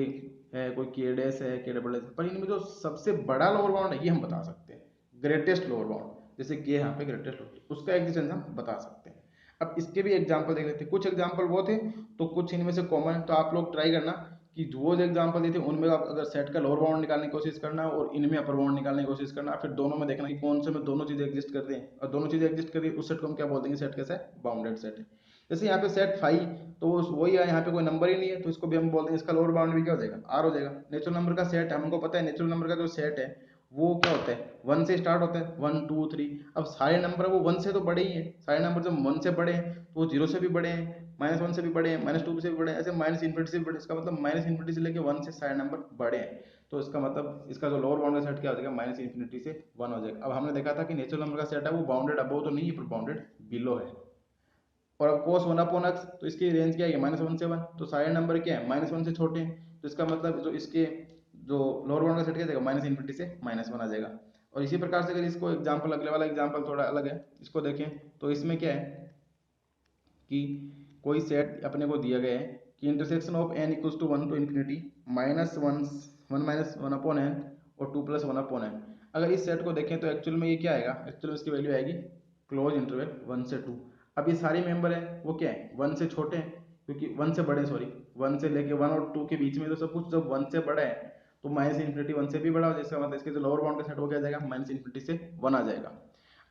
है, कोई के डैश है, के डबल डैश, पर इनमें जो सबसे बड़ा लोअर बाउंड है ये हम बता सकते हैं, ग्रेटेस्ट लोअर बाउंड, जैसे के यहाँ पे ग्रेटेस्ट लोअर, उसका एग्जिस्टेंस हम बता सकते हैं। अब इसके भी एग्जाम्पल देख लेते हैं, कुछ एग्जाम्पल वो थे तो कुछ इनमें से कॉमन है, तो आप लोग ट्राई करना कि जो एग्जाम्पल दिए थे उनमें आप अगर सेट का लोअर बाउंड निकालने की कोशिश करना और इनमें अपर बाउंड निकालने की कोशिश करना, फिर दोनों में देखना कि कौन से में दोनों चीजें एग्जिस्ट करते हैं, और दोनों चीजें एग्जिस्ट करिए उस सेट को हम क्या बोल देंगे, सेट कैसा है, बाउंडेड सेट है। जैसे यहाँ पे सेट 5, तो वही है, यहाँ पे कोई नंबर ही नहीं है तो इसको भी हम बोल देंगे, इसका लोअर बाउंड भी क्या हो जाएगा, आर हो जाएगा। नेचुरल नंबर का सेट है, हमको पता है नेचुरल नंबर का जो सेट है वो क्या होता है, 1 से स्टार्ट होता है, 1 2 3। अब सारे नंबर वो 1 से तो बड़े ही है, सारे नंबर जब 1 से बड़े हैं तो वो 0 से भी बड़े हैं, -1 से भी बड़े हैं, -2 से भी बड़े हैं, ऐसे माइनस इन्फिनिटी से भी बड़े, इसका मतलब माइनस इन्फिनिटी से लेके 1 से सारे नंबर बड़े हैं, तो इसका मतलब इसका जो लोअर बाउंड का सेट क्या हो जाएगा, माइनस इन्फिनिटी से 1 हो जाएगा। अब हमने देखा था कि नेचुरल नंबर का सेट है वो बाउंडेड अबव तो नहीं है पर बाउंडेड बिलो है। और अब cos 1/x तो इसकी रेंज क्या है, -1 से 1, तो सारे नंबर क्या है -1 से छोटे हैं, तो इसका मतलब जो इसके जो लोअर बाउंड का सेट क्या जाएगा, माइनस इन्फिनिटी से -1 आ जाएगा। और इसी प्रकार से अगर इसको एग्जाम्पल, अगले वाला एग्जाम्पल थोड़ा अलग है, इसको देखें तो इसमें क्या है कि कोई सेट अपने को दिया गया है कि intersection of n equals to 1 to infinity -1 और 2+1/n। अगर इस सेट को देखें तो एक्चुअल में ये क्या आएगा, एक्चुअल में इसकी वैल्यू आएगी क्लोज इंटरवल 1 से 2। अब ये सारे मेंबर हैं वो क्या है, 1 से छोटे हैं, क्योंकि 1 से बड़े, सॉरी 1 से लेके 1 और 2 के बीच में तो सब कुछ जब 1 से बड़ा है तो माइनस इन्फिनिटी 1 से भी बड़ा हो जाएगा, इसका मतलब इसके जो लोअर बाउंड का सेट वो क्या आ जाएगा, माइनस इन्फिनिटी से 1 आ जाएगा।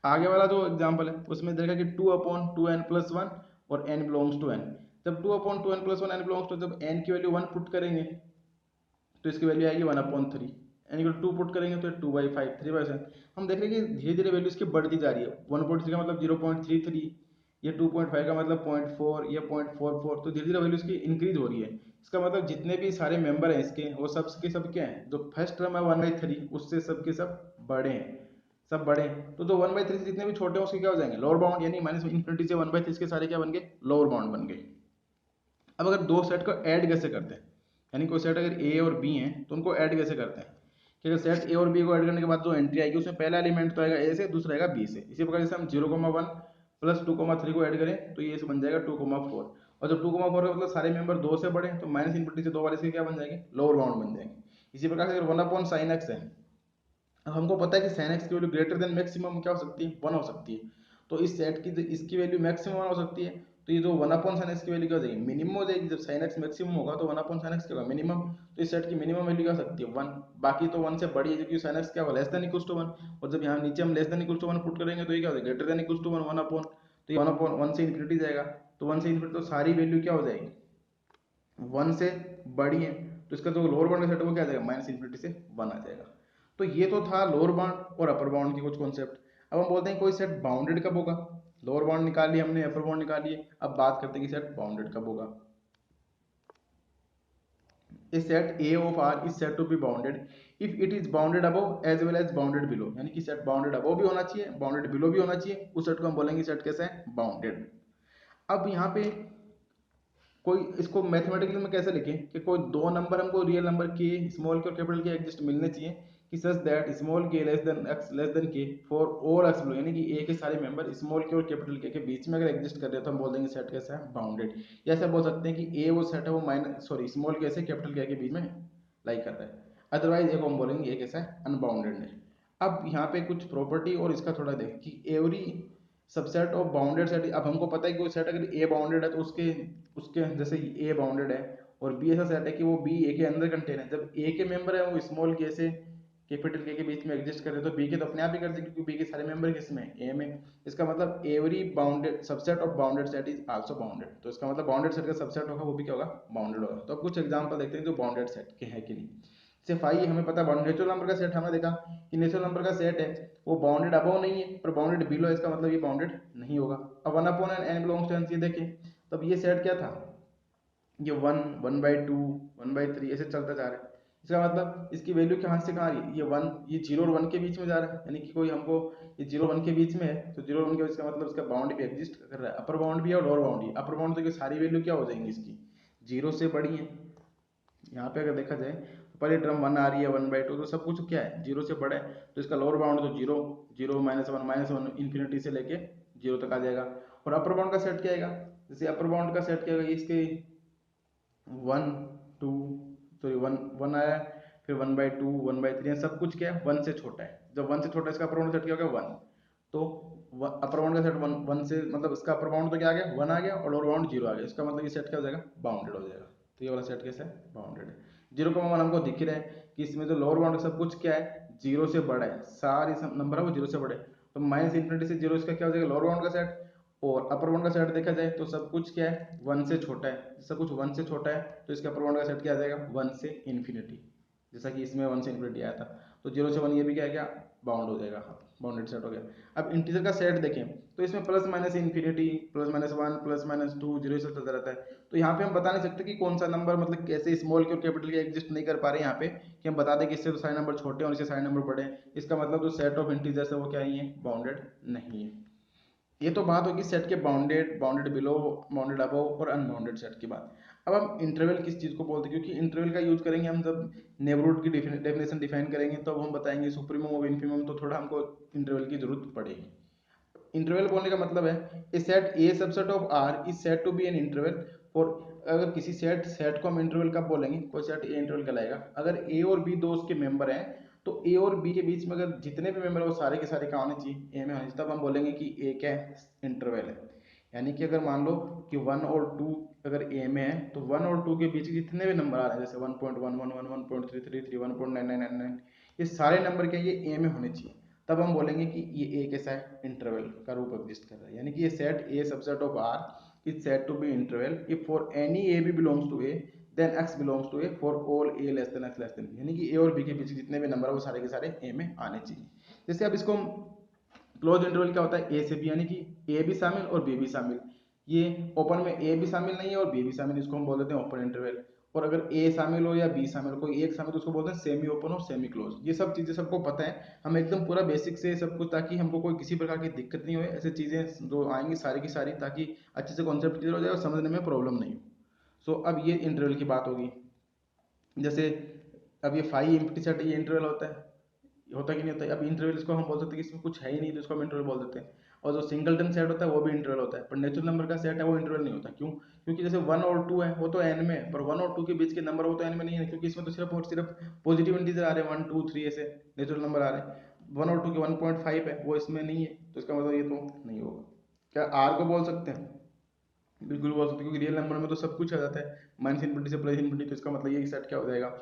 आगे वाला जो एग्जाम्पल है उसमें देखा कि 2/2n+1 और n बिलोंग्स टू n। जब 2/2n+1 n बिलोंग्स टू, जब n की वैल्यू 1 पुट करेंगे तो इसकी वैल्यू आएगी 1/3, n को 2 पुट करेंगे तो 2/5, 3/7। हम देख रहे हैं कि धीरे धीरे वैल्यू इसकी बढ़ती जा रही है, 1/3 का मतलब 0.33, ये 2.5 का मतलब 0.4, ये 0.44, तो धीरे धीरे वैल्यू इसकी इंक्रीज हो रही है। इसका मतलब जितने भी सारे मेंबर हैं इसके वो सब के सब क्या है, जो फर्स्ट टर्म है 1/3 उससे सब के सब बड़े हैं, सब बड़े हैं, तो जो 1/3 से जितने भी छोटे हैं उसके क्या हो जाएंगे, लोअर बाउंड, यानी माइनस इन्फिनिटी से 1/3 के सारे क्या बन गए, लोअर बाउंड बन गए। अब अगर दो सेट को ऐड कैसे करते हैं, यानी कोई सेट अगर ए और बी है तो उनको ऐड कैसे करते हैं, कि अगर सेट ए और बी को ऐड करने के बाद जो एंट्री आएगी उसमें पहला एलिमेंट तो आएगा ए से, दूसरा आएगा बी से। इसी प्रकार जैसे हम 0,1 प्लस 2,3 को ऐड करें तो ये बन जाएगा 2,4, और जब 2,4 का मतलब सारे मेंबर 2 से बड़े हैं तो माइनस इनफिनिटी से 2 वाले से क्या बन जाएंगे, लोअर बाउंड बन जाएंगे। इसी प्रकार से अगर 1/sin x है, अब हमको पता है कि sin x की वैल्यू ग्रेटर देन मैक्सिमम क्या हो सकती है, 1 हो सकती है, तो इस सेट की इसकी वैल्यू मैक्सिमम 1 हो सकती है, तो ये जो 1/sin x की वैल्यू क्या हो जाएगी, मिनिमम हो जाएगी। जब sin x मैक्सिमम होगा तो 1/sin x क्या होगा, मिनिमम, तो इस सेट की मिनिमम वैल्यू क्या हो सकती है, 1, बाकी तो 1 से बड़ी है क्योंकि sin x क्या होगा, लेस देन इक्वल्स टू 1, और जब यहाँ नीचे हम less than equals to 1 put करेंगे तो ये क्या हो जाएगा, ग्रेटर देन इक्वल्स टू 1, 1/, तो ये 1/1 से इन्फिनिटी जाएगा, तो 1 से इन्फिनिटी तो सारी वैल्यू क्या हो जाएगी, 1 से बड़ी है, तो इसका जो लोअर बाउंड का सेट है वो क्या आ जाएगा, माइनस इन्फिनिटी से 1 आ जाएगा। तो ये तो था लोअर बाउंड और अपर बाउंड के कुछ कॉन्सेप्ट। अब हम बोलते हैं कोई सेट बाउंडेड कब होगा, लोअर बाउंड निकाल लिया हमने, अपर बाउंड निकाल लिए, अब बात करते हैं कि सेट बाउंडेड कब होगा। A set A of R is said to be bounded if it is bounded above as well as bounded below, यानी कि सेट बाउंडेड above भी होना चाहिए, बाउंडेड बिलो भी होना चाहिए, उस सेट को हम बोलेंगे सेट कैसा है, बाउंडेड। अब यहाँ पे कोई इसको मैथमेटिकली में कैसे लिखें कि कोई दो नंबर हमको रियल नंबर के, स्मॉल के और कैपिटल के एग्जिस्ट मिलने चाहिए कि सच दैट स्मॉल के less than x less than K for all x below, यानी कि ए के सारे मेंबर स्मॉल के और कैपिटल के बीच में अगर एग्जिस्ट कर रहे हैं तो हम बोल देंगे सेट कैसा है, बाउंडेड। या ऐसा बोल सकते हैं कि ए वो सेट है वो माइनस सॉरी स्मॉल के से कैपिटल के बीच में लाई कर रहा है, अदरवाइज ए को हम बोलेंगे ए कैसा है, अनबाउंडेड है। अब यहाँ पे कुछ प्रॉपर्टी और इसका थोड़ा देखें कि every subset of bounded set, अब हमको पता है कि कोई सेट अगर ए बाउंडेड है तो उसके उसके जैसे ए बाउंडेड है और बी ऐसा सेट है कि वो बी ए के अंदर कंटेन है, जब ए के मेंबर है वो स्मॉल के से कैपिटल के बीच में एग्जिस्ट कर रहे हैं तो बी के तो अपने आप ही कर देंगे क्योंकि बी के सारे मेंबर किसमें ए में। इसका मतलब every bounded subset of bounded set is also bounded, तो इसका मतलब बाउंडेड सेट का सबसेट होगा वो भी क्या होगा, बाउंडेड होगा। तो अब कुछ एग्जांपल देखते हैं जो बाउंडेड सेट के हैं कि नहीं। जैसे फाइव हमें पता है नेचुरल नंबर का सेट, हमने देखा कि नेचुरल नंबर का सेट है वो बाउंडेड अबव नहीं है पर बाउंडेड बिलो है, इसका मतलब ये बाउंडेड नहीं होगा। अब one upon n belongs to n, ये देखें तब ये सेट क्या था, ये one, one by two, one by three ऐसे चलता जा रहा है। इसका मतलब इसकी वैल्यू कहाँ से कहाँ आ रही है, ये वन, ये जीरो और वन के बीच में जा रहा है, यानी कि कोई हमको ये जीरो वन के बीच में है तो जीरो वन के बीच का मतलब इसका बाउंड भी एग्जिस्ट कर रहा है, अपर बाउंड भी है और लोअर बाउंड भी। अपर बाउंड तो सारी वैल्यू क्या हो जाएंगी इसकी जीरो से बड़ी है। यहाँ पे अगर देखा जाए तो पहली टर्म वन आ रही है वन बाई टू, तो सब कुछ क्या है जीरो से बड़ा है, तो इसका लोअर बाउंड तो zero, zero minus one infinity से लेके जीरो तक आ जाएगा। और अपर बाउंड का सेट क्या आएगा, जैसे अपर बाउंड का सेट क्या आएगा, इसके one two sorry one one आया, फिर one by two, one by three, सब कुछ क्या है वन से छोटा है। जब वन से छोटा है इसका अपर बाउंड सेट क्या हो गया वन, तो अपर बाउंड का सेट वन, वन से मतलब इसका अपर बाउंड तो क्या आ गया वन आ गया और लोअर बाउंड जीरो आ गया, इसका मतलब ये सेट क्या हो जाएगा, बाउंडेड हो जाएगा। तो ये वाला सेट कैसा है, बाउंडेड है। जीरो का वन हमको दिख रहा है कि इसमें जो लोअर बाउंड सब कुछ क्या है जीरो से बड़ा है, सारी नंबर है वो जीरो से बड़े, तो माइनस इन्फिनिटी से जीरो इसका क्या हो जाएगा लोअर बाउंड का सेट। और अपर बाउंड का सेट देखा जाए तो सब कुछ क्या है वन से छोटा है, सब कुछ वन से छोटा है तो इसका अपर बाउंड का सेट क्या आ जाएगा वन से इन्फिनिटी, जैसा कि इसमें वन से इन्फिनिटी आया था। तो जीरो से वन ये भी क्या है क्या बाउंड हो जाएगा, बाउंडेड सेट हो गया। अब इंटीजर का सेट देखें तो इसमें plus minus infinity, plus minus one, plus minus two, zero से चलता रहता है। तो यहाँ पे हम बता नहीं सकते कि कौन सा नंबर मतलब कैसे स्मॉल के और कैपिटल के एग्जिस्ट नहीं कर पा रहे यहाँ पे कि हम बता दें कि इससे तो सारे नंबर छोटे हैं और इससे सारे नंबर बड़े हैं, इसका मतलब जो सेट ऑफ इंटीजर्स है वो क्या ही है, बाउंडेड नहीं है। ये तो बात होगी सेट के bounded, bounded below, bounded above और अनबाउंडेड सेट की बात। अब हम इंटरवल किस चीज़ को बोलते हैं, क्योंकि इंटरवल का यूज करेंगे हम जब नेबरहुड की डेफिनेशन डिफाइन करेंगे तो हम बताएंगे सुप्रीमम और इन्फीमम, तो थोड़ा हमको इंटरवल की जरूरत पड़ेगी। इंटरवल बोलने का मतलब है A set A subset of R is set to be an interval for, अगर किसी सेट को हम इंटरवल कब बोलेंगे, कोई सेट ए इंटरवल कहलाएगा अगर ए और बी दो उसके मेंबर हैं, तो ए और बी के बीच में अगर जितने भी मेंबर है वो सारे के सारे क्या होने चाहिए, ए में होने चाहिए, तब हम बोलेंगे कि ए क्या है, इंटरवल है। यानी कि अगर मान लो कि वन और टू अगर ए में है तो वन और टू के बीच जितने भी नंबर आ रहे हैं जैसे 1.111, 1.333, 1.9999, ये सारे नंबर क्या ये ए में होने चाहिए, तब हम बोलेंगे कि ये ए कैसा है, इंटरवल का रूप एग्जिस्ट कर रहा है। यानी कि ये set A subset of R is set to be interval if for any a b belongs to a then x belongs to a for all a less than x less than, यानी कि ए और B के बीच जितने भी number है वो सारे के सारे ए में आने चाहिए। जैसे अब इसको क्लोज इंटरवल क्या होता है, ए से बी, यानी कि ए भी शामिल और बी भी शामिल। ये ओपन में ए भी शामिल नहीं है और बी भी शामिल, इसको हम बोल देते हैं ओपन इंटरवल। और अगर ए शामिल हो या बी शामिल हो, कोई एक शामिल तो उसको बोलते हैं सेमी ओपन और सेमी क्लोज। ये सब चीजें सबको पता है, हम एकदम पूरा बेसिक से सब कुछ, ताकि हमको कोई किसी प्रकार की दिक्कत नहीं हो, ऐसी चीजें जो आएंगी सारी की सारी, ताकि अच्छे से कॉन्सेप्ट क्लियर हो जाए और समझने में प्रॉब्लम नहीं हो। सो अब ये इंटरवल की बात होगी। जैसे अब ये फाइव एम्प्टी सेट ये इंटरवल होता कि नहीं होता है। अब इंटरवल इसको हम बोल सकते हैं कि इसमें कुछ है ही नहीं तो इसको हम इंटरवल बोल देते हैं। और जो सिंगलटन सेट होता है वो भी इंटरवल होता है, पर नेचुरल नंबर का सेट है वो इंटरवल नहीं होता। क्यों, क्योंकि जैसे वन और टू है वो तो एन में है, पर वन और टू के बीच के नंबर वो तो एन में नहीं है, क्योंकि इसमें तो सिर्फ और सिर्फ पॉजिटिव इंटीजर आ रहे हैं, वन टू थ्री ऐसे नेचुरल नंबर आ रहे हैं। वन और टू के 1.5 है वो इसमें नहीं है, तो इसका मतलब ये तो नहीं होगा। क्या आर को बोल सकते हैं, बिल्कुल बोल सकते हैं, क्योंकि रियल नंबर में तो सब कुछ आ जाता है माइनस इन्फिनिटी से प्लस इन्फिनिटी, तो इसका मतलब ये सेट क्या हो जाएगा,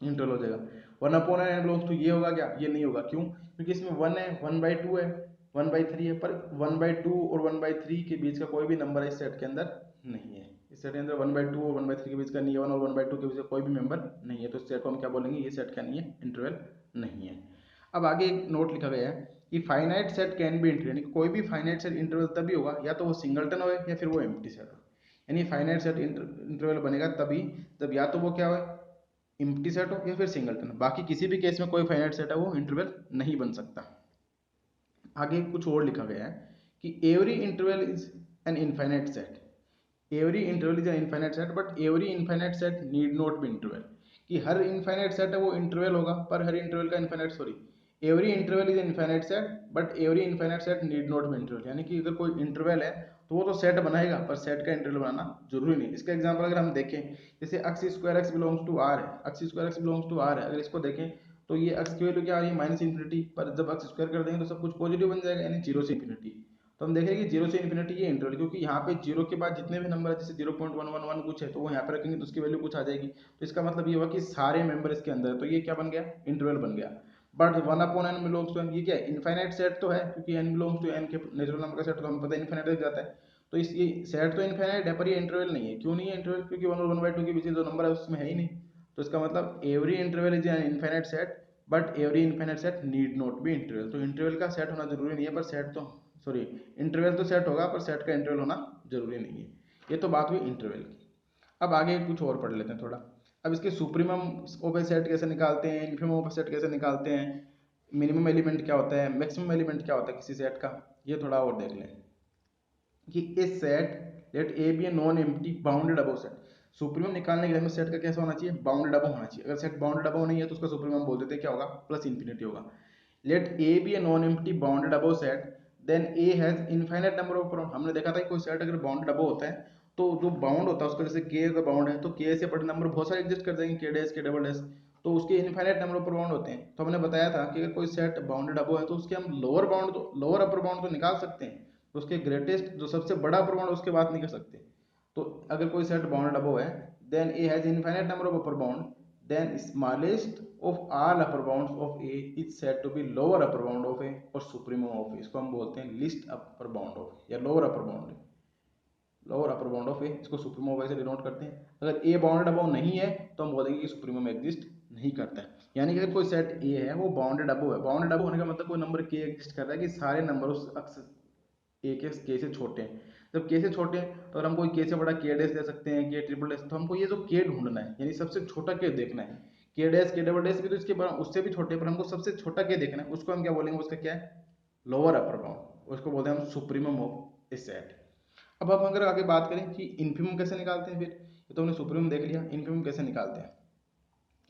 इंटरवल हो जाएगा। One upon n belongs to ये होगा क्या, ये नहीं होगा। क्यों, क्योंकि इसमें वन है, वन बाई टू है, वन बाई थ्री है, पर वन बाई टू और वन बाई थ्री के बीच का कोई भी नंबर इस सेट के अंदर नहीं है। इस सेट के अंदर वन बाई टू और वन बाई थ्री के बीच का नहीं है, वन और वन बाई टू के बीच का कोई भी मेंबर नहीं है, तो इस सेट को हम क्या बोलेंगे, ये सेट क्या नहीं है, इंटरवल नहीं है। अब आगे एक नोट लिखा गया है कि finite set can be interval, यानी कोई भी फाइनाइट सेट इंटरवल तभी होगा या तो वो सिंगलटन हो या फिर वो एम्प्टी सेट हो। यानी फाइनाइट सेट इंटरवल बनेगा तभी जब या तो वो क्या हो, एम्प्टी सेट हो या फिर सिंगलटन, बाकी किसी भी केस में कोई फाइनाइट सेट है वो इंटरवल नहीं बन सकता। आगे कुछ और लिखा गया है कि every interval is an infinite set, every interval is an infinite set but every infinite set need not be interval, कि हर इनफाइनाइट सेट है वो इंटरवल होगा पर हर इंटरवल का infinite sorry every interval is infinite set but every infinite set need not be interval, यानी कि अगर कोई इंटरवल है तो वो तो सेट बनाएगा पर सेट का इंटरवल बनाना जरूरी नहीं। इसका एग्जांपल अगर हम देखें, जैसे X square X belongs to R है, X square X belongs to R है, अगर इसको देखें तो ये एक्स की वैल्यू क्या आ रही है माइनस इन्फिनिटी, पर जब एक्स स्क्वायर कर देंगे तो सब कुछ पॉजिटिव बन जाएगा, यानी जीरो से इन्फिनिटी। तो हम देखेंगे कि 0 से इन्फिनिटी ये इंटरवल, क्योंकि यहाँ पे 0 के बाद जितने भी नंबर है जैसे 0.111 कुछ है तो वो यहाँ पे रखेंगे तो उसकी वैल्यू कुछ आ जाएगी। तो इसका मतलब ये हुआ कि सारे मेंबर इसके अंदर है, तो ये क्या बन गया, इंटरवल बन गया। But 1/n belongs to n, ये क्या है, इनफाइनाइट सेट तो है, क्योंकि n बिलोंग्स टू n के नेचुरल नंबर का सेट तो हमें पता है इनफाइनाइट तक जाता है। तो इस ये सेट तो इनफाइनाइट है पर ये इंटरवल नहीं है। क्यों नहीं है इंटरवल, क्योंकि 1 और 1/2 के बीच जो नंबर है उसमें है ही नहीं। तो इसका मतलब every interval is an infinite set but every infinite set need not be interval. तो इंटरवल का सेट होना जरूरी नहीं है, पर सेट तो सॉरी इंटरवल तो सेट होगा पर सेट का इंटरवल होना जरूरी नहीं है। ये तो बात हुई इंटरवल की। अब आगे कुछ और पढ़ लेते हैं थोड़ा। अब इसके सुप्रीमम ऑफ ए सेट कैसे निकालते हैं, इन्फिमम ऑफ ए सेट कैसे निकालते हैं, मिनिमम एलिमेंट क्या होता है, मैक्सिमम एलिमेंट क्या होता है किसी सेट का, ये थोड़ा और देख लें कि इस set let a b a non empty bounded above set. Supremum निकालने के लिए हमें सेट का कैसा होना चाहिए, बाउंडेड अबव होना चाहिए। अगर सेट बाउंडेड अबव नहीं है तो उसका सुप्रीमम बोल देते हैं क्या होगा, प्लस इंफिनिटी होगा। Let a b a non empty bounded above set then A has infinite number of bound. हमने देखा था कोई सेट अगर बाउंडेड अबव होता है तो जो बाउंड होता है उसका, जैसे के अगर बाउंड है तो के से बड़े नंबर बहुत सारे एग्जिस्ट कर जाएंगे, के डैश के डबल डैश, तो उसके इनफाइनाइट नंबर ऑफ बाउंड होते हैं। तो हमने बताया था कि अगर कोई सेट बाउंडेड अबव है तो उसके हम लोअर बाउंड तो लोअर अपर बाउंड तो निकाल सकते हैं, तो उसके ग्रेटेस्ट जो सबसे बड़ा अपर बाउंड उसके बात नहीं कर सकते। तो अगर कोई सेट बाउंडेड अबव है then A has infinite number of upper bound then smallest of all upper bounds of A is said to be lower upper bound of A और सुप्रीमम ऑफ ए। इसको हम बोलते हैं least upper bound of या lower upper bound, lower upper bound of A, इसको supremum of ए से denote करते हैं। अगर ए बाउंडेड अबव नहीं है तो हम बोलेंगे कि सुप्रीमम एग्जिस्ट नहीं करता है। यानी कि अगर कोई सेट ए है वो बाउंडेड अबव है, बाउंडेड अबव होने का मतलब कोई नंबर के एग्जिस्ट कर रहा है कि सारे नंबर उस ए के से छोटे हैं। जब के से छोटे हैं तो अगर हम कोई के से बड़ा के डैश दे सकते हैं, के ट्रिपल डैश, तो हमको ये जो के ढूंढना है यानी सबसे छोटा के देखना है। के डैश के डबल डैश भी तो इसके उससे भी छोटे, पर हमको सबसे छोटा के देखना है, उसको हम क्या बोलेंगे, उसका क्या है, लोअर अपर बाउंड, उसको बोलते हैं हम सुप्रीमम ऑफ ए सेट। अब हम अगर आगे बात करें कि इन्फिमम कैसे निकालते हैं, फिर ये तो हमने सुप्रीमम देख लिया, इन्फिमम कैसे निकालते हैं।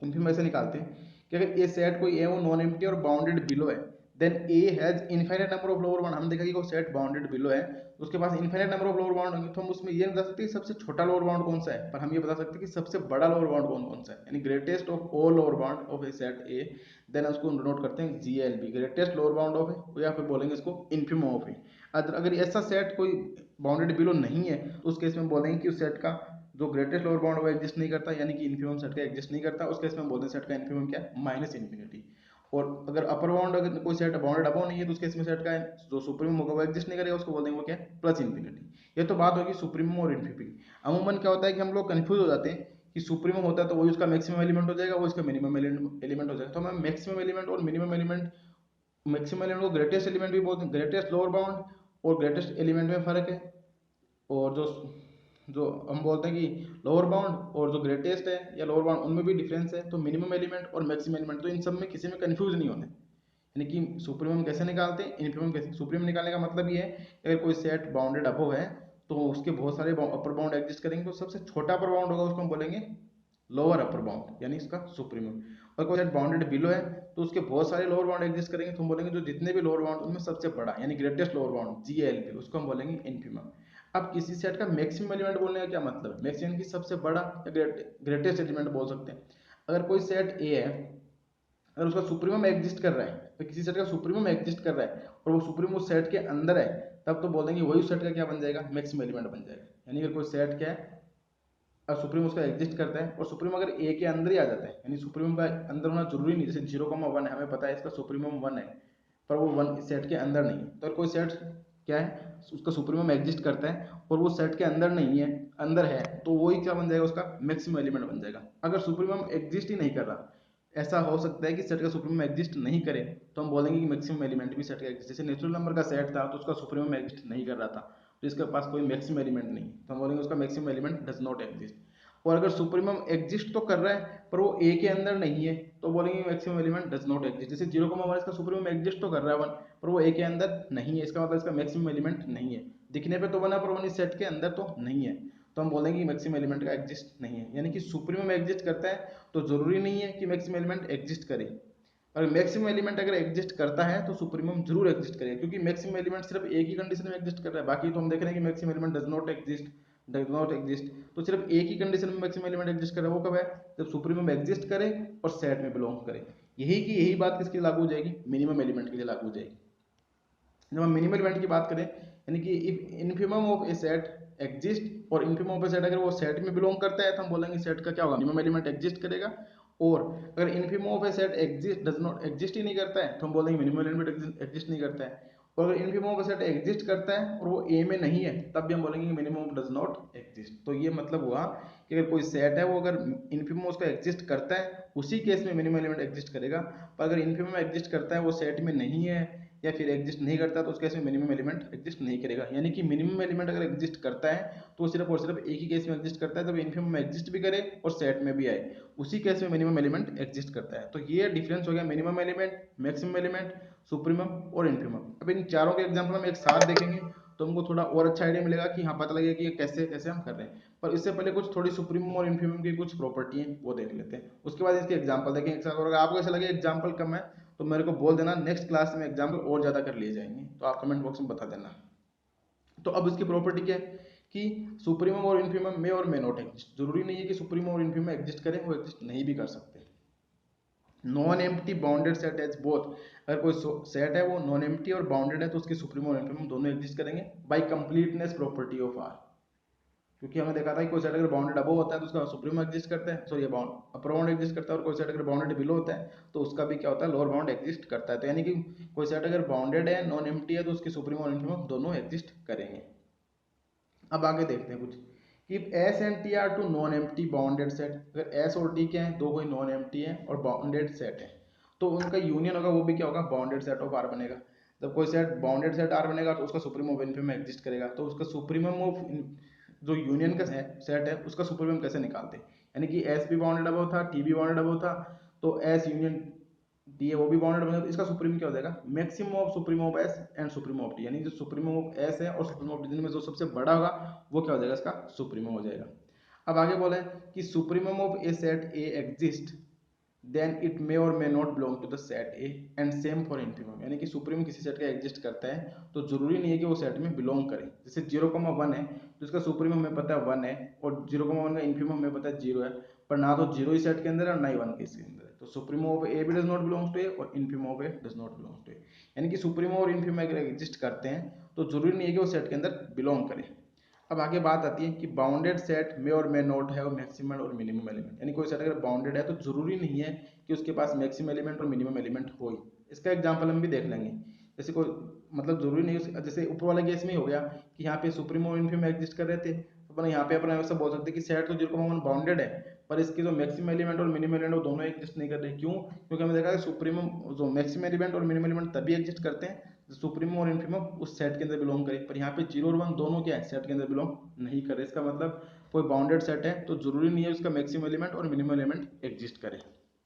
इन्फिमम ऐसे निकालते हैं कि अगर ए सेट कोई है वो नॉन एम्प्टी और बाउंडेड बिलो है then A has infinite number of lower bound. हम देखा कि कोई सेट बाउंडेड बिलो है तो उसके पास infinite number of lower bound होंगे, तो हम उसमें ये नहीं बता सकते कि सबसे छोटा लोअर बाउंड कौन सा है, पर हम ये बता सकते हैं कि सबसे बड़ा लोअर बाउंड कौन कौन सा है, यानी greatest of all lower bound of A set A. Then उसको नोट करते हैं GLB, greatest lower bound of A, या फिर बोलेंगे इसको इन्फिमम ऑफ ए। अगर ऐसा सेट कोई बाउंडेड बिलो नहीं है तो उस केस में बोलेंगे कि उस सेट का जो ग्रेटेस्ट लोअर बाउंड वो एग्जिस्ट नहीं करता, यानी कि इन्फिमम सेट का एग्जिस्ट नहीं करता। उस केस में बोलते हैं सेट का इन्फिमम क्या है, माइनस इन्फिनिटी। और अगर अपर बाउंड, अगर कोई सेट बाउंडेड अबव नहीं है तो उस केस में सेट का जो सुप्रीमम होगा वो एग्जिस्ट नहीं करेगा, उसको बोल देंगे वो क्या है, प्लस इन्फिनिटी। ये तो बात होगी सुप्रीमम और इन्फिनिटी। अमूमन क्या होता है कि हम लोग कंफ्यूज हो जाते हैं कि सुप्रीमम होता है तो वही उसका मैक्सिमम एलिमेंट हो जाएगा, वो इसका मिनिमम एलिमेंट हो जाएगा। तो हमें मैक्सिमम एलिमेंट और मिनिमम एलिमेंट, मैक्सिमम एलिमेंट को ग्रेटेस्ट एलिमेंट भी बोलते हैं, ग्रेटेस्ट लोअर बाउंड और ग्रेटेस्ट एलिमेंट में फर्क है। और जो जो हम बोलते हैं कि लोअर बाउंड और जो ग्रेटेस्ट है या लोअर बाउंड उनमें भी डिफरेंस है। तो मिनिमम एलिमेंट और मैक्सिमम एलिमेंट, तो इन सब में किसी में कंफ्यूज नहीं होना है। यानी कि सुप्रीमम कैसे निकालते हैं, इन्फिमम कैसे। सुप्रीमम निकालने का मतलब ये है कि अगर कोई सेट बाउंडेड अबव है तो उसके बहुत सारे अपर बाउंड एग्जिस्ट करेंगे, तो सबसे छोटा अपर बाउंड होगा उसको हम बोलेंगे लोअर अपर बाउंड, यानी इसका सुप्रीमम। और कोई सेट बाउंडेड बिलो है तो उसके बहुत सारे लोअर बाउंड एग्जिस्ट करेंगे, तो हम बोलेंगे जो जितने भी लोअर बाउंड उनमें सबसे बड़ा यानी ग्रेटेस्ट लोअर बाउंड जीएलपी, उसको हम बोलेंगे इन्फिमम। अब किसी सेट का मैक्सिमम एलिमेंट बोलने का क्या मतलब है, मैक्सिमम की सबसे बड़ा या ग्रेटेस्ट एलिमेंट बोल सकते हैं। अगर कोई सेट ए है, अगर उसका सुप्रीमम एग्जिस्ट कर रहा है, तो किसी सेट का सुप्रीमम एग्जिस्ट कर रहा है और वो सुप्रीमम उस सेट के अंदर है, तब तो बोल देंगे वही उस सेट का क्या बन जाएगा, मैक्सिमम एलिमेंट बन जाएगा। यानी अगर कोई सेट क्या है, अब सुप्रीम उसका एग्जिस्ट करता है और सुप्रीम अगर ए के अंदर ही आ जाता है, यानी सुप्रीम का अंदर होना जरूरी नहीं, जैसे 0,1 है, हमें पता है इसका सुप्रीमम 1 है पर वो 1 सेट के अंदर नहीं है। तो अगर कोई सेट क्या है उसका सुप्रीमम एग्जिस्ट करता है और वो सेट के अंदर नहीं है, अंदर है, तो वही क्या बन जाएगा, उसका मैक्सिमम एलिमेंट बन जाएगा। अगर सुप्रीमम एग्जिस्ट ही नहीं कर रहा, ऐसा हो सकता है कि सेट का सुप्रीमम एग्जिस्ट नहीं करे, तो हम बोलेंगे कि मैक्सिमम एलिमेंट भी सेट का एग्जिस्ट। जैसे नेचुरल नंबर का सेट था तो उसका सुप्रीमम एग्जिस्ट नहीं कर रहा था, तो इसके पास कोई मैक्सिमम एलिमेंट नहीं, तो हम बोलेंगे उसका maximum element does not exist. और अगर सुप्रीमम एग्जिस्ट तो कर रहा है पर वो ए के अंदर नहीं है, तो बोलेंगे maximum element does not exist. जैसे 0,1 इसका सुप्रीमम एग्जिस्ट तो कर रहा है 1, पर वो ए के अंदर नहीं है, इसका मतलब इसका मैक्सिमम एलिमेंट नहीं है। दिखने पे तो 1 है पर 1 इस सेट के अंदर तो नहीं है, तो हम बोलेंगे कि मैक्सिमम एलिमेंट का एग्जिस्ट नहीं है। यानी कि सुप्रीमम एग्जिस्ट करता है तो जरूरी नहीं है कि मैक्सिमम एलिमेंट एग्जिस्ट करे, और मैक्सिमम एलिमेंट अगर एग्जिस्ट करता है तो सुप्रीमम जरूर एग्जिस्ट करेगा, क्योंकि मैक्सिमम एलिमेंट सिर्फ एक ही कंडीशन में एग्जिस्ट कर रहा है। बाकी तो हम देख रहे हैं कि maximum element does not exist. तो सिर्फ एक ही कंडीशन में मैक्सिमम एलिमेंट एग्जिस्ट कर रहा है, वो कब है, जब सुप्रीमम एग्जिस्ट करे और सेट में बिलोंग करे। यही बात किसके लिए लागू हो जाएगी, मिनिमम एलिमेंट के लिए लागू हो जाएगी। जब हम मिनिमम एलिमेंट की बात करें यानी कि if infimum of A set exist, और इन्फिमम ऑफ ए सेट अगर वो सेट में बिलोंग करता है तो हम बोलेंगे सेट का क्या होगा, मिनिमम एलिमेंट एग्जिस्ट करेगा। और अगर infimum of A set exist does not exist ही नहीं करता है तो हम बोलेंगे मिनिमम एलिमेंट एग्जिस्ट नहीं करता है। और अगर infimum of A set exist करता है और वो ए में नहीं है तब भी हम बोलेंगे कि मिनिमम डज नॉट एग्जिस्ट। तो ये मतलब हुआ कि अगर कोई सेट है वो अगर इन्फिमम उसका एग्जिस्ट करता है उसी केस में मिनिमम एलिमेंट एग्जिस्ट करेगा, पर अगर इन्फिमम एग्जिस्ट करता है वो सेट में नहीं है या फिर एग्जिस्ट नहीं करता तो उस केस में मिनिमम एलिमेंट एग्जिस्ट नहीं करेगा। यानी कि मिनिमम एलिमेंट अगर एग्जिस्ट करता है तो सिर्फ और सिर्फ एक ही केस में एग्जिस्ट करता है, जब इन्फिमम में एग्जिस्ट भी करे और सेट में भी आए उसी केस में मिनिमम एलिमेंट एग्जिस्ट करता है। तो ये डिफरेंस हो गया minimum element, maximum element, supremum और इन्फिमम। अब इन चारों के एग्जाम्पल हम एक साथ देखेंगे तो हमको थोड़ा और अच्छा आइडिया मिलेगा कि हाँ पता लगेगा कि ये कैसे कैसे हम कर रहे हैं। पर इससे पहले कुछ थोड़ी सुप्रीमम और इन्फिमम की कुछ प्रॉपर्टी है वो देख लेते हैं, उसके बाद इसके एग्जाम्पल देखेंगे एक साथ। और अगर आपको ऐसा लगे एग्जाम्पल कम है तो मेरे को बोल देना, नेक्स्ट क्लास में एग्जाम्पल और ज़्यादा कर लिए जाएंगे तो आप कमेंट बॉक्स में बता देना। तो अब इसकी प्रॉपर्टी क्या है कि सुप्रीमम और इन्फिमम में और मे नॉट एग्जिस्ट। जरूरी नहीं है कि सुप्रीमम और इन्फिमम एग्जिस्ट करें, वो एग्जिस्ट नहीं भी कर सकते। Non empty bounded set as both, अगर कोई सेट है वो नॉन एम्प्टी और बाउंडेड है तो उसके सुप्रीमम और इन्फिमम दोनों एग्जिस्ट करेंगे by completeness property of R. क्योंकि हमने देखा था कि कोई सेट अगर बाउंडेड अबव होता है तो उसका सुप्रीमम एग्जिस्ट करता है, sorry bound upper bound exist करता है, और कोई सेट अगर बाउंडेड बिलो होता है तो उसका भी क्या होता है, लोअर बाउंड एग्जिस्ट करता है। तो यानी कि कोई सेट अगर बाउंडेड है नॉन एम्प्टी है तो उसके सुप्रीमम और इन्फिमम दोनों एग्जिस्ट करेंगे। अब आगे देखते हैं कुछ कि S and T are two non empty bounded set, अगर एस और टी क्या है, दो कोई नॉन एम्प्टी है और बाउंडेड सेट है तो उनका यूनियन होगा, वो भी क्या होगा, बाउंडेड सेट ऑफ आर बनेगा। जब कोई सेट बाउंडेड सेट आर बनेगा तो उसका सुप्रीमम इन्फिमम एग्जिस्ट करेगा, तो उसका सुप्रीमम ऑफ जो यूनियन का सेट है उसका सुप्रीमम कैसे निकालते हैं, यानी कि एस भी बाउंडेड अबव था, टी भी बाउंडेड अबव था, तो एस यूनियन टी है वो भी बाउंडेड बनेगा, तो इसका सुप्रीम क्या हो जाएगा, maximum of supreme of S and supreme of T, यानी जो सुप्रीम ऑफ एस है और सुप्रीम ऑफ टी में जो सबसे बड़ा होगा वो क्या हो जाएगा, इसका सुप्रीमम हो जाएगा। अब आगे बोला है कि supremum of A set A exist then it may or may not belong to the set A and same for infimum, यानी कि सुप्रीमम किसी सेट का एग्जिस्ट करता है तो जरूरी नहीं है कि वो सेट में बिलोंग करे। जैसे 0,1 है तो इसका सुप्रीमम हमें पता है 1 है और 0,1 का इन्फिमम हमें पता है 0 है, पर ना तो 0 इस सेट के अंदर है और ना ही 1 के इसके अंदर है, तो सुप्रीमम ऑफ ए भी does not belongs to A और infimum of A does not belongs to A. यानी कि सुप्रीमम और इन्फिमम अगर एग्जिस्ट करते हैं तो जरूरी नहीं है कि वो सेट के अंदर बिलोंग करे। अब आगे बात आती है कि बाउंडेड सेट में और मे नॉट है मैक्सिमम और मिनिमम एलिमेंट, यानी कोई सेट अगर बाउंडेड है तो जरूरी नहीं है कि उसके पास मैक्सिमम एलिमेंट और मिनिमम एलिमेंट हो ही। इसका एग्जांपल हम भी देख लेंगे। जैसे कोई मतलब जरूरी नहीं, जैसे ऊपर वाला केस में ही हो गया कि यहाँ पे सुप्रीम और इन्फिमम एग्जिस्ट कर रहे थे तो अपन यहाँ पे अपना ऐसा बोल सकते हैं कि सेट तो 0,1 बाउंडेड है पर इसके जो मैक्सिमम एलिमेंट और मिनिमम एलिमेंट वो दोनों एग्जिस्ट नहीं कर रहे। क्यों? क्योंकि हमने देखा है सुप्रीमम जो मैक्सिमम एलिमेंट और मिनिमम एलिमेंट तभी एग्जिस्ट करते हैं सुप्रीमम और इन्फिमम उस सेट के अंदर बिलोंग करे, पर यहाँ पे 0 और 1 दोनों क्या है, सेट के अंदर बिलोंग नहीं करे। इसका मतलब कोई बाउंडेड सेट है तो जरूरी नहीं है उसका मैक्सिमम एलिमेंट और मिनिमम एलिमेंट एग्जिस्ट करे।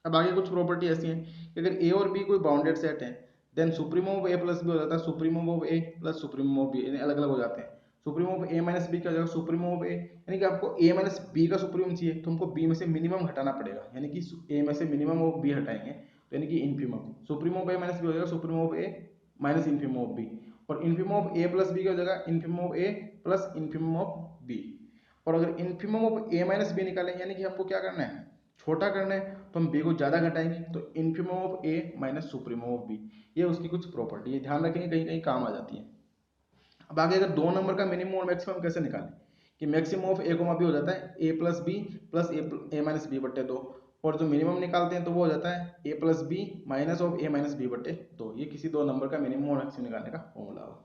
अब आगे कुछ प्रॉपर्टी ऐसी है कि अगर ए और बी कोई बाउंडेड सेट है then supremum of A plus b हो जाता है supremum of A plus supremum of b, यानी अलग अलग हो जाते हैं। Supremum of A minus b क्या हो जाएगा, सुप्रीमम ऑफ ए, यानी कि आपको ए माइनस बी का सुप्रीमम चाहिए तो हमको बी में से मिनिमम हटाना पड़ेगा, यानी कि ए में से मिनिमम ऑफ बी हटाएंगे तो यानी कि infimum supremum of A minus B हो जाएगा supremum of A minus infimum of B, और infimum of A plus B क्या हो जाएगा, infimum of A plus infimum of B. और अगर infimum of A minus B निकालें यानी कि हमको क्या करना है, छोटा करना है तो हम बी को ज़्यादा घटाएंगे तो infimum of A minus supremum of b, ये उसकी कुछ प्रॉपर्टी है, ध्यान रखेंगे कहीं कहीं काम आ जाती है। अब आगे अगर दो नंबर का मिनिमम और मैक्सिमम कैसे निकालें कि maximum of a comma b हो जाता है ए plus b plus a minus B बट्टे 2, और जो मिनिमम निकालते हैं तो वो हो जाता है ए plus B minus of A minus B बट्टे 2, ये किसी दो नंबर का मिनिमम और मैक्सिमम निकालने का फॉर्मूला होगा।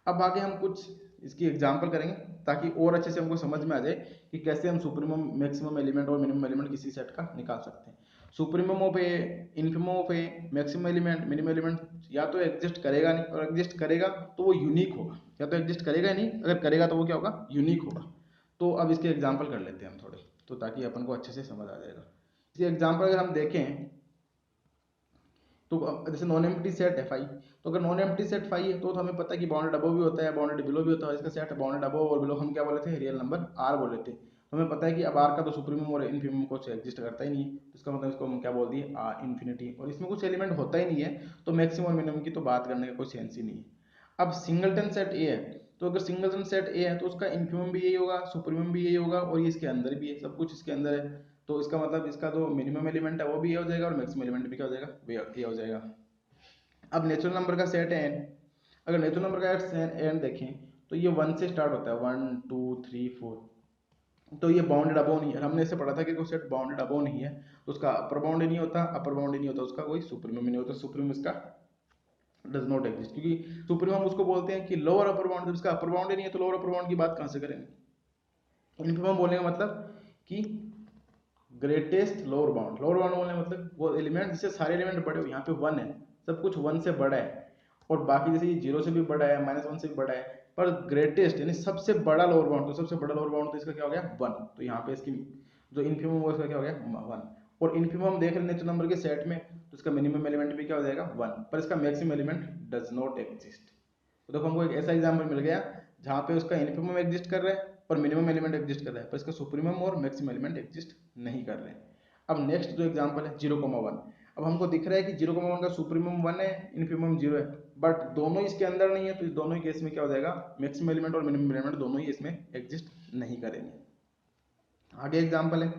अब आगे हम कुछ इसकी एग्जाम्पल करेंगे ताकि और अच्छे से हमको समझ में आ जाए कि कैसे हम सुप्रीमम मैक्सिमम एलिमेंट और मिनिमम एलिमेंट किसी सेट का निकाल सकते हैं। Supremum of A, infimum of A, maximum element, minimum element या तो एग्जिस्ट करेगा नहीं, और एग्जिस्ट करेगा तो वो यूनिक होगा, या तो एग्जिस्ट करेगा नहीं, अगर करेगा तो वो क्या होगा, यूनिक होगा। तो अब इसके एग्जाम्पल कर लेते हैं हम थोड़े, तो ताकि अपन को अच्छे से समझ आ जाएगा। इसके एग्जाम्पल अगर हम देखें तो जैसे नॉन एम्प्टी सेट है फाई, तो अगर नॉन एम्प्टी सेट फाई है तो हमें पता है कि बाउंडेड अबव भी होता है बाउंडेड बिलो भी होता है, इसका सेट बाउंडेड अबव और बिलो हम क्या बोले थे, रियल नंबर आर बोले थे। तो हमें पता है कि अब आर का तो सुप्रीमम और इन्फिमम कुछ एग्जिस्ट करता ही नहीं है, तो इसका मतलब इसको हम क्या बोल दिए, आर इन्फिनिटी, और इसमें कुछ एलिमेंट होता ही नहीं है तो मैक्सिमम और मिनिमम की तो बात करने का कोई सेंस ही नहीं है। अब सिंगलटन सेट ए है, तो अगर सिंगलटन सेट ए है तो उसका इन्फिमम भी यही होगा, सुप्रीमम भी यही होगा, और ये इसके अंदर भी है, सब कुछ इसके अंदर है। तो इसका मतलब इसका जो मिनिमम एलिमेंट है वो भी ये हो जाएगा और मैक्सिमम एलिमेंट भी क्या हो जाएगा, ये हो जाएगा। अब नेचुरल नंबर का सेट है n, अगर नेचुरल नंबर का एन देखें तो ये 1 से स्टार्ट होता है, 1 2 3 4, तो ये बाउंडेड अबोव नहीं है। हमने इससे पढ़ा था कि कोई सेट बाउंडेड अबोव नहीं है तो उसका अपर बाउंड ही नहीं होता, अपर बाउंड ही नहीं होता उसका कोई सुप्रीमम ही नहीं होता, सुप्रीमम इसका डज नॉट एग्जिस्ट, क्योंकि सुप्रीमम उसको बोलते हैं कि लोअर अपर बाउंड, जब इसका अपर बाउंड ही नहीं है तो लोअर अपर बाउंड की बात कहाँ से करेंगे। इन्फिमम बोलने का मतलब कि greatest lower bound, lower bound बोलने का मतलब वो एलिमेंट जिससे सारे एलिमेंट बड़े हो, यहाँ पे 1 है, सब कुछ 1 से बड़ा है, और बाकी जैसे ये 0 से भी बड़ा है, -1 से भी बड़ा है, पर ग्रेटेस्ट यानी सबसे बड़ा लोअर बाउंड, तो सबसे बड़ा लोअर बाउंड तो इसका क्या हो गया 1, तो यहाँ पे इसकी जो इन्फिमम होगा इसका क्या हो गया 1, और इन्फिमम देख रहे नेचुरल नंबर के सेट में तो इसका मिनिमम एलिमेंट भी क्या हो जाएगा 1, पर इसका maximum element does not exist. तो देखो हमको एक ऐसा एग्जाम्पल मिल गया जहाँ पे उसका इन्फिमम एग्जिस्ट कर रहा है और मिनिमम एलिमेंट एग्जिस्ट कर रहा है, पर इसका सुप्रीमम और मैक्सिमम एलिमेंट एग्जिस्ट नहीं कर रहे हैं। अब नेक्स्ट जो एग्जांपल है 0,1, अब हमको दिख रहा है कि 0,1 का सुप्रीमम 1 है, इन्फिमम 0 है, बट दोनों इसके अंदर नहीं है, तो इस दोनों ही केस में क्या हो जाएगा, मैक्सिमम एलिमेंट और मिनिमम एलिमेंट दोनों ही इसमें एग्जिस्ट नहीं करेंगे। आगे एग्जांपल है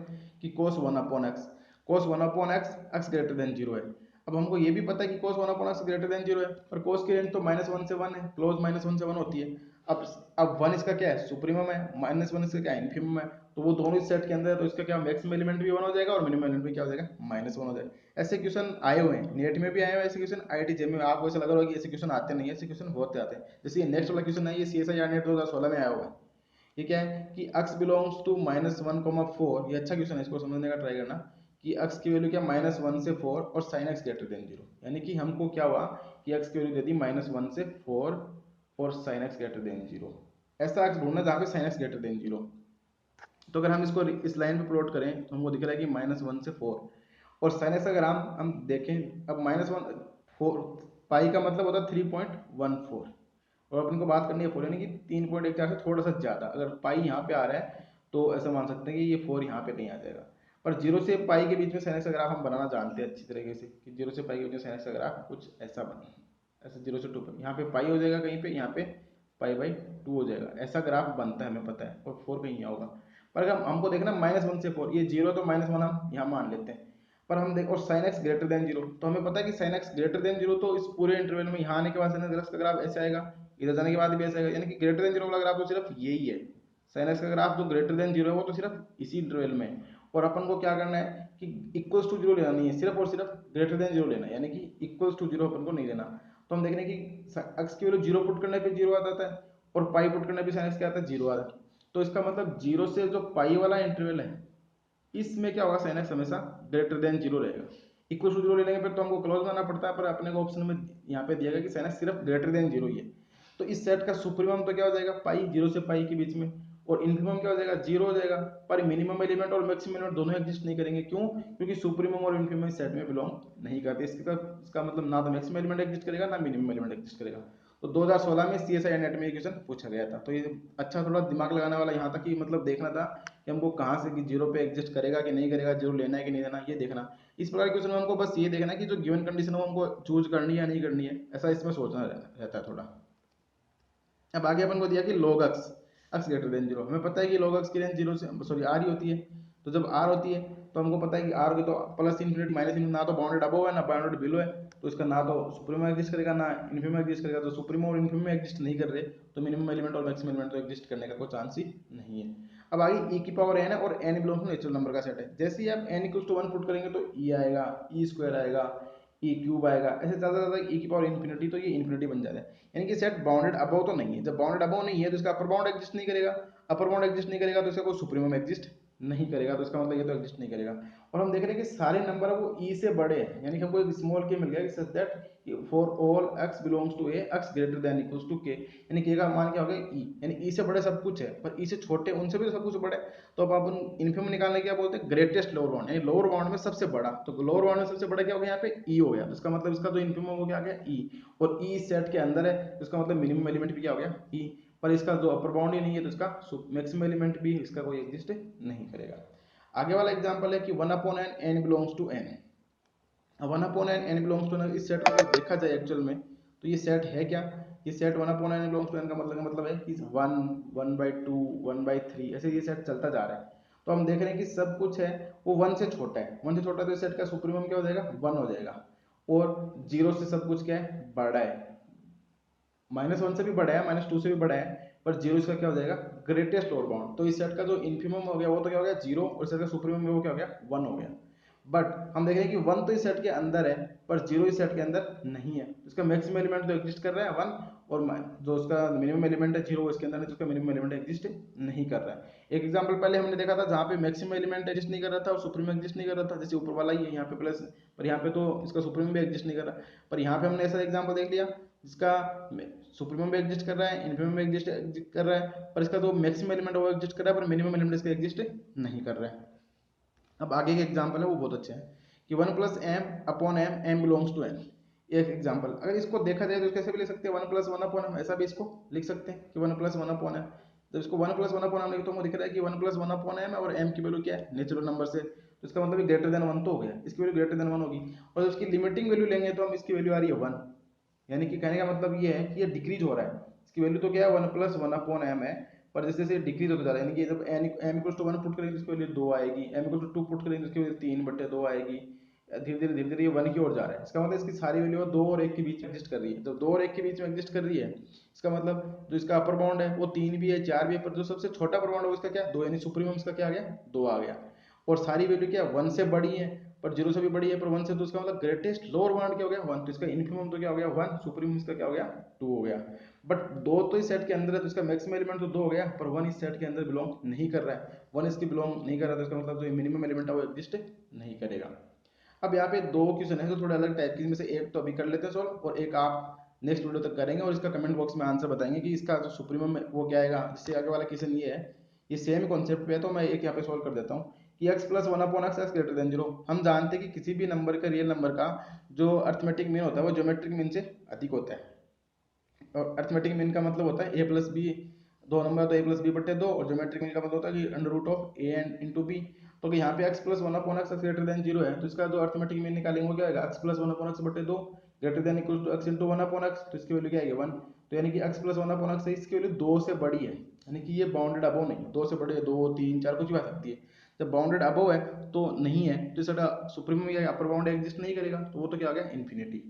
कि cos 1 upon x, cos 1 upon x x greater than 0 है। अब हमको ये भी पता है कि cos 1 upon x greater than 0 है, पर cos की रेंज तो -1 से 1 है, क्लोज -1 से 1 होती है। अब 1 इसका क्या है सुप्रीमम है, -1 इसका क्या है इन्फिमम है, तो वो दोनों इस सेट के अंदर है, तो इसका क्या मैक्सिमम एलिमेंट भी 1 हो जाएगा और मिनिमम एलिमेंट भी क्या हो जाएगा -1 हो जाएगा। ऐसे क्वेश्चन आए हुए हैं, नेट में भी आए हुए ऐसे क्वेश्चन, IIT में आपको ऐसा लग रहा होगा कि ऐसे क्वेश्चन आते नहीं है, ऐसे क्वेश्चन बहुत आते हैं। जैसे ये नेक्स्ट वाला क्वेश्चन है, ये CSIR नेट 2016 में आया हुआ है। ये क्या है कि x बिलोंग्स टू -1,4, ये अच्छा क्वेश्चन है, इसको समझने का ट्राई करना कि x की वैल्यू क्या -1 से 4 और sin x ग्रेटर देन 0, यानी कि हमको क्या हुआ कि x की वैल्यू दे दी -1 से 4 और sin x ग्रेटर देन 0, ऐसा x ढूंढना जहाँ पे sin x ग्रेटर देन 0। तो अगर हम इसको इस लाइन पे प्लॉट करें तो हमको दिख रहा है कि -1 से 4 और sin x अगर हम देखें, अब -1 4 पाई का मतलब होता है 3.14, और अपन को बात करनी है 4 यानी कि 3.14 से थोड़ा सा ज़्यादा, अगर पाई यहाँ पे आ रहा है तो ऐसा मान सकते हैं कि ये 4 यहाँ पे कहीं आ जाएगा। पर 0 से पाई के बीच में sin x का ग्राफ हम बनाना जानते हैं अच्छी तरीके से कि 0 से पाई के बीच में sin x का ग्राफ कुछ ऐसा बना, ऐसे 0 से 2 पर यहाँ पे पाई हो जाएगा, कहीं पे यहाँ पे पाई/2 हो जाएगा, ऐसा ग्राफ बनता है हमें पता है, और 4 कहीं यहाँ होगा। पर अगर हमको देखना -1 से 4, ये 0 तो -1 हम यहाँ मान लेते हैं, पर हम देख और sin x ग्रेटर देन 0, तो हमें पता है कि sin x ग्रेटर देन 0 तो इस पूरे इंटरवल में यहाँ आने के बाद sin x का ग्राफ ऐसे आएगा, इधर जाने के बाद भी ऐसा आएगा, यानी कि ग्रेटर देन 0 वाला ग्राफ तो सिर्फ यही है, sin x का ग्राफ जो ग्रेटर देन 0 है वो तो सिर्फ इसी इंटरवल में है। और अपन को क्या करना है कि इक्वल्स टू 0 लेना नहीं है, सिर्फ और सिर्फ ग्रेटर देन 0 लेना है, यानी कि इक्वल्स टू 0 अपन को नहीं लेना। तो हम देख रहे हैं कि x की वैल्यू 0 पुट करने पे 0 आ जाता है और पाई पुट करने पे sin x क्या आता है 0 आता है, तो इसका मतलब 0 से जो पाई वाला इंटरवल है इसमें क्या होगा sin x हमेशा ग्रेटर देन 0 रहेगा। इक्वल टू 0 लेने के फिर तो हमको क्लोज लाना पड़ता है, पर अपने को ऑप्शन में यहाँ पे दिया गया कि sin x सिर्फ ग्रेटर देन 0 ही है, तो इस सेट का सुप्रीमम तो क्या हो जाएगा पाई, 0 से पाई के बीच में, और इन्फिमम क्या हो जाएगा 0 हो जाएगा, पर मिनिमम एलिमेंट और मैक्सिमम एलिमेंट दोनों एग्जिस्ट नहीं करेंगे। क्यों? क्योंकि सुप्रीमम और इन्फिमम इस सेट में बिलोंग नहीं करते, इसका मतलब ना तो मैक्सिमम एलिमेंट एग्जिस्ट करेगा ना मिनिमम एलिमेंट एग्जिस्ट करेगा। तो 2016 में CSIR नेट में ये क्वेश्चन पूछा गया था, तो ये अच्छा थोड़ा दिमाग लगाने वाला यहाँ तक कि मतलब देखना था कि हमको कहाँ से कि 0 पे एग्जिस्ट करेगा कि नहीं करेगा, 0 लेना है कि नहीं लेना, ये देखना। इस प्रकार के क्वेश्चन में हमको बस ये देखना है कि जो गिवन कंडीशन है वो हमको चूज करनी है या नहीं करनी है, ऐसा इसमें सोचना रहता है थोड़ा। अब आगे अपन को दिया कि log x ग्रेटर देन 0, हमें पता है कि log x की रेंज 0 से सॉरी r ही होती है, तो जब r होती है तो हमको पता है कि r की तो प्लस इन्फिनिट माइनस इन्फिनिट, ना तो बाउंडेड अबव है ना बाउंडेड बिलो है, तो इसका ना तो सुप्रीमम एग्जिस्ट करेगा ना इन्फिमम एग्जिस्ट करेगा, तो सुप्रीमम और इन्फिमम एग्जिस्ट नहीं कर रहे तो मिनिमम एलिमेंट और मैक्सिमम एलिमेंट तो एग्जिस्ट करने का कोई चांस ही नहीं है। अब आगे e की पावर n है और n belongs to natural number का सेट है, जैसे ही आप n इक्वल्स टू 1 पुट करेंगे तो e आएगा, e स्क्वायर आएगा, e क्यूब आएगा, ऐसे ज़्यादा ज़्यादा e की पावर इन्फिनिटी, तो ये इन्फिनिटी बन जाता है, यानी कि सेट बाउंडेड अबव तो नहीं है। जब बाउंडेड अबव नहीं है तो इसका अपर बाउंड एग्जिस्ट नहीं करेगा, अपर बाउंड एग्जिस्ट नहीं करेगा तो इसका कोई सुप्रीमम एग्जिस्ट नहीं करेगा, तो इसका मतलब ये तो एग्जिस्ट नहीं करेगा। और हम देख रहे हैं कि सारे नंबर है वो e से बड़े हैं, यानी कि हमको एक स्मॉल k मिल गया कि such that for all x belongs to a x greater than equals to k, यानी k का मान क्या हो गया e, यानी e से बड़े सब कुछ है, पर e से छोटे उनसे भी सब कुछ बड़े। तो अब अपन इन्फिमम निकालने क्या बोलते हैं ग्रेटेस्ट लोअर बाउंड, यानी लोअर बाउंड में सबसे बड़ा, तो लोअर बाउंड में सबसे बड़ा क्या हो गया यहाँ पे e हो गया, तो इसका मतलब इसका जो इन्फिमम हो गया आ गया e, और e सेट के अंदर है तो इसका मतलब मिनिमम एलिमेंट भी क्या हो गया e, पर इसका जो अपर बाउंड ही नहीं है तो इसका मैक्सिमम एलिमेंट भी इसका कोई एग्जिस्ट नहीं करेगा। आगे वाला एग्जांपल है कि 1 upon n n belongs to n, 1 upon n n belongs to n, इस सेट को अगर देखा जाए एक्चुअल में तो ये सेट है क्या, ये set 1 upon n belongs to n का मतलब है कि 1 1/2 1/3 ऐसे ये सेट चलता जा रहा है। तो हम देख रहे हैं कि सब कुछ है वो 1 से छोटा है, 1 से छोटा, तो इस सेट का सुप्रीमम क्या हो जाएगा 1 हो जाएगा, और 0 से सब कुछ क्या है बड़ा है, -1 से भी बड़ा है, -2 से भी बड़ा है, पर जीरो इसका क्या हो जाएगा, ग्रेटेस्ट लोअर बाउंड। तो इस सेट का जो इन्फिमम हो गया वो तो क्या हो गया जीरो, और सेट का सुप्रीमम वो क्या हो गया वन हो गया। बट हम देख रहे हैं कि वन तो इस सेट के अंदर है पर जीरो इस सेट के अंदर नहीं है। इसका मैक्सिमम एलिमेंट तो एग्जिस्ट कर रहा है वन, और जो उसका मिनिमम एलिमेंट है जीरो इसके अंदर है, जिसका मिनिमम एलिमेंट एग्जिस्ट नहीं कर रहा है। एक एग्जांपल पहले हमने देखा था जहाँ पे मैक्सिमम एलिमेंट एग्जिस्ट नहीं कर रहा था और सुप्रीमम एग्जिस्ट नहीं कर रहा था, जैसे ऊपर वाला ही है यहाँ पे प्लस, पर यहाँ पे तो इसका सुप्रीमम भी एग्जिस्ट नहीं कर रहा। पर यहाँ पे हमने ऐसा एग्जाम्पल देख लिया जिसका सुप्रीमम भी एग्जिस्ट कर रहा है, इन्फिमम भी एग्जिस्ट कर रहा है, पर इसका जो मैक्सिमम एलिमेंट है वो एग्जिस्ट कर रहा है, पर मिनिमम एलिमेंट इसका एग्जिस्ट नहीं कर रहा है। अब आगे के एग्जाम्पल है वो बहुत अच्छे हैं कि one plus m upon m, m belongs to m. एक एग्जाम्पल अगर इसको देखा जाए तो कैसे भी लिख सकते हैं, one plus one upon m, ऐसा भी इसको लिख सकते हैं कि one plus one upon m. तो इसको one plus one upon m लिखते तो दिख रहा है कि one plus one upon m है, और एम की वैल्यू क्या है नेचुरल नंबर से, तो इसका मतलब ग्रेटर देन वन तो हो गया, इसकी वैल्यू ग्रेटर देन वन होगी। और उसकी लिमिटिंग वैल्यू लेंगे तो हम इसकी वैल्यू आ रही है वन, यानी कि कहने का मतलब ये है कि ये डिक्रीज हो रहा है। इसकी वैल्यू तो क्या है one plus one upon m है, पर जैसे जैसे डिक्रीज होता जा रहा है, यानी कि जब m equal to one put करेंगे इसकी वैल्यू दो आएगी, m equal to two put करेंगे इसकी वैल्यू तीन बटे दो आएगी, धीरे धीरे ये वन की ओर जा रहा है। इसका मतलब इसकी सारी वैल्यू दो और एक के बीच में एग्जिस्ट कर रही है। जब दो और एक के बीच में एग्जिस्ट कर रही है इसका मतलब जो इसका अपर बाउंड है वो तीन भी है चार भी है, पर जो सबसे छोटा अपर बाउंड है उसका क्या दो, यानी सुप्रीमम इसका क्या आ गया दो आ गया। और सारी वैल्यू क्या वन से बड़ी है पर जीरो से भी बड़ी है, पर वन से तो इसका मतलब ग्रेटेस्ट लोअर बाउंड क्या हो गया वन, तो इसका इन्फिमम तो क्या हो गया वन, सुप्रीमम इसका क्या हो गया टू हो गया। बट दो तो इस सेट के अंदर है तो इसका मैक्सिमम एलिमेंट तो दो हो गया, पर वन इस सेट के अंदर बिलोंग नहीं कर रहा है, वन इसकी बिलोंग नहीं कर रहा, तो इसका मतलब जो मिनिमम एलिमेंट है वो एग्जिस्ट नहीं करेगा। अब यहाँ पे दो क्वेश्चन है जो थोड़े अलग टाइप के, इसमें से एक तो अभी कर लेते हैं सॉल्व, और एक आप नेक्स्ट वीडियो तक करेंगे, और इसका कमेंट बॉक्स में आंसर बताएंगे कि इसका जो सुप्रीमम वो क्या आएगा। जिससे आगे वाला क्वेश्चन ये है, ये सेम कॉन्सेप्ट पे है, तो मैं एक यहाँ पे सॉल्व कर देता हूँ कि x plus one upon x x greater than zero. हम जानते हैं कि किसी भी नंबर का रियल नंबर का जो अर्थमेटिक मीन होता है वो ज्योमेट्रिक मीन से अधिक होता है, और अर्थमेटिक मीन का मतलब होता है ए प्लस बी, दो नंबर तो ए प्लस बी बटे दो, और ज्योमेट्रिक मीन का मतलब होता है कि under root of a and into b. तो यहाँ पे x plus one upon x greater than zero है, तो इसका जो अर्थमेटिक मीन निकालेंगे वो क्या आएगा, x plus one upon x बटे दो greater than equal to x into one upon x, तो इसकी वैल्यू क्या आएगी वन। तो यानी कि x plus one upon x है, इसकी वैल्यू दो से बड़ी है, यानी कि ये बाउंडेड अबव नहीं, दो से बड़ी है, दो तीन चार कुछ भी आ सकती है। जब बाउंडेड अबव है तो नहीं है, तो इसका सुप्रीमम या अपर बाउंड एग्जिस्ट नहीं करेगा, तो वो तो क्या आ गया इन्फिनिटी।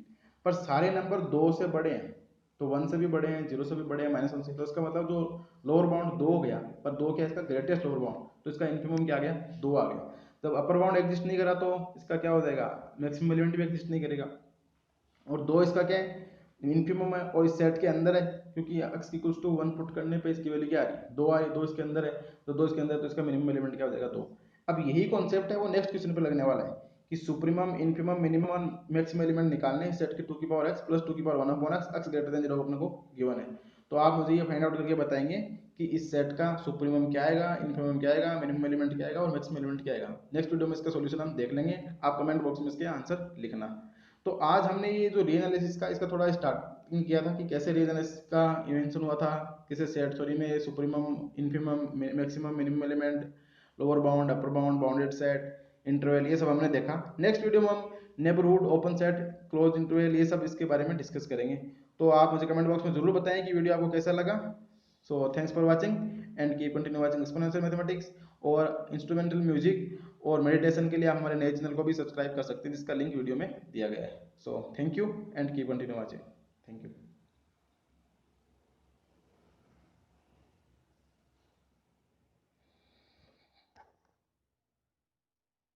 पर सारे नंबर दो से बड़े हैं, तो वन से भी बड़े हैं, जीरो से भी बड़े हैं, माइनस वन से, तो इसका मतलब जो लोअर बाउंड दो हो गया, पर दो क्या है इसका ग्रेटेस्ट लोअर बाउंड, तो इसका इन्फिमम क्या आ गया दो आ गया। जब अपर बाउंड एग्जिस्ट नहीं करा तो इसका क्या हो जाएगा, मैक्सिमम एलिमेंट भी एग्जिस्ट नहीं करेगा। और दो इसका क्या है इन्फिमम है, और इस सेट के अंदर है, क्योंकि x equals to one put करने पे इसकी वैल्यू क्या आ रही है दो आ रही, दो इसके अंदर है, तो दो इसके अंदर, तो इसका मिनिमम एलिमेंट क्या हो जाएगा दो। अब यही कॉन्सेप्ट है वो नेक्स्ट क्वेश्चन पे लगने वाला है कि सुप्रीमम इन्फिमम मिनिमम और मैक्सिमम एलिमेंट निकालने हैं सेट के टू की पावर एक्स प्लस टू की power one upon x, x greater than zero अपने को गिवन है। तो आप मुझे ये फाइंड आउट करके बताएंगे कि इस सेट का सुप्रीमम क्या आएगा, इन्फिमम क्या आएगा, मिनिमम एलिमेंट क्या आएगा और मैक्सिमम एलिमेंट क्या आएगा। नेक्स्ट वीडियो में इसका सॉल्यूशन हम देख लेंगे, आप कमेंट बॉक्स में इसके आंसर लिखना। तो आज हमने ये जो री एनालिसिस का इसका थोड़ा स्टार्टिंग किया था कि कैसे री एनालिसिस का इन्वेंशन हुआ था, किसे सेट थ्योरी में supremum infimum maximum minimum element, lower bound upper bound, bounded set, interval, ये सब हमने देखा। नेक्स्ट वीडियो में हम neighbourhood, open set, close interval, ये सब इसके बारे में डिस्कस करेंगे। तो आप मुझे कमेंट बॉक्स में जरूर बताएं कि वीडियो आपको कैसा लगा। So thanks for watching and keep continue watching exponential mathematics. और इंस्ट्रूमेंटल म्यूजिक और मेडिटेशन के लिए आप हमारे नए चैनल को भी सब्सक्राइब कर सकते हैं, जिसका लिंक वीडियो में दिया गया है। So thank you and keep continue watching. Thank you.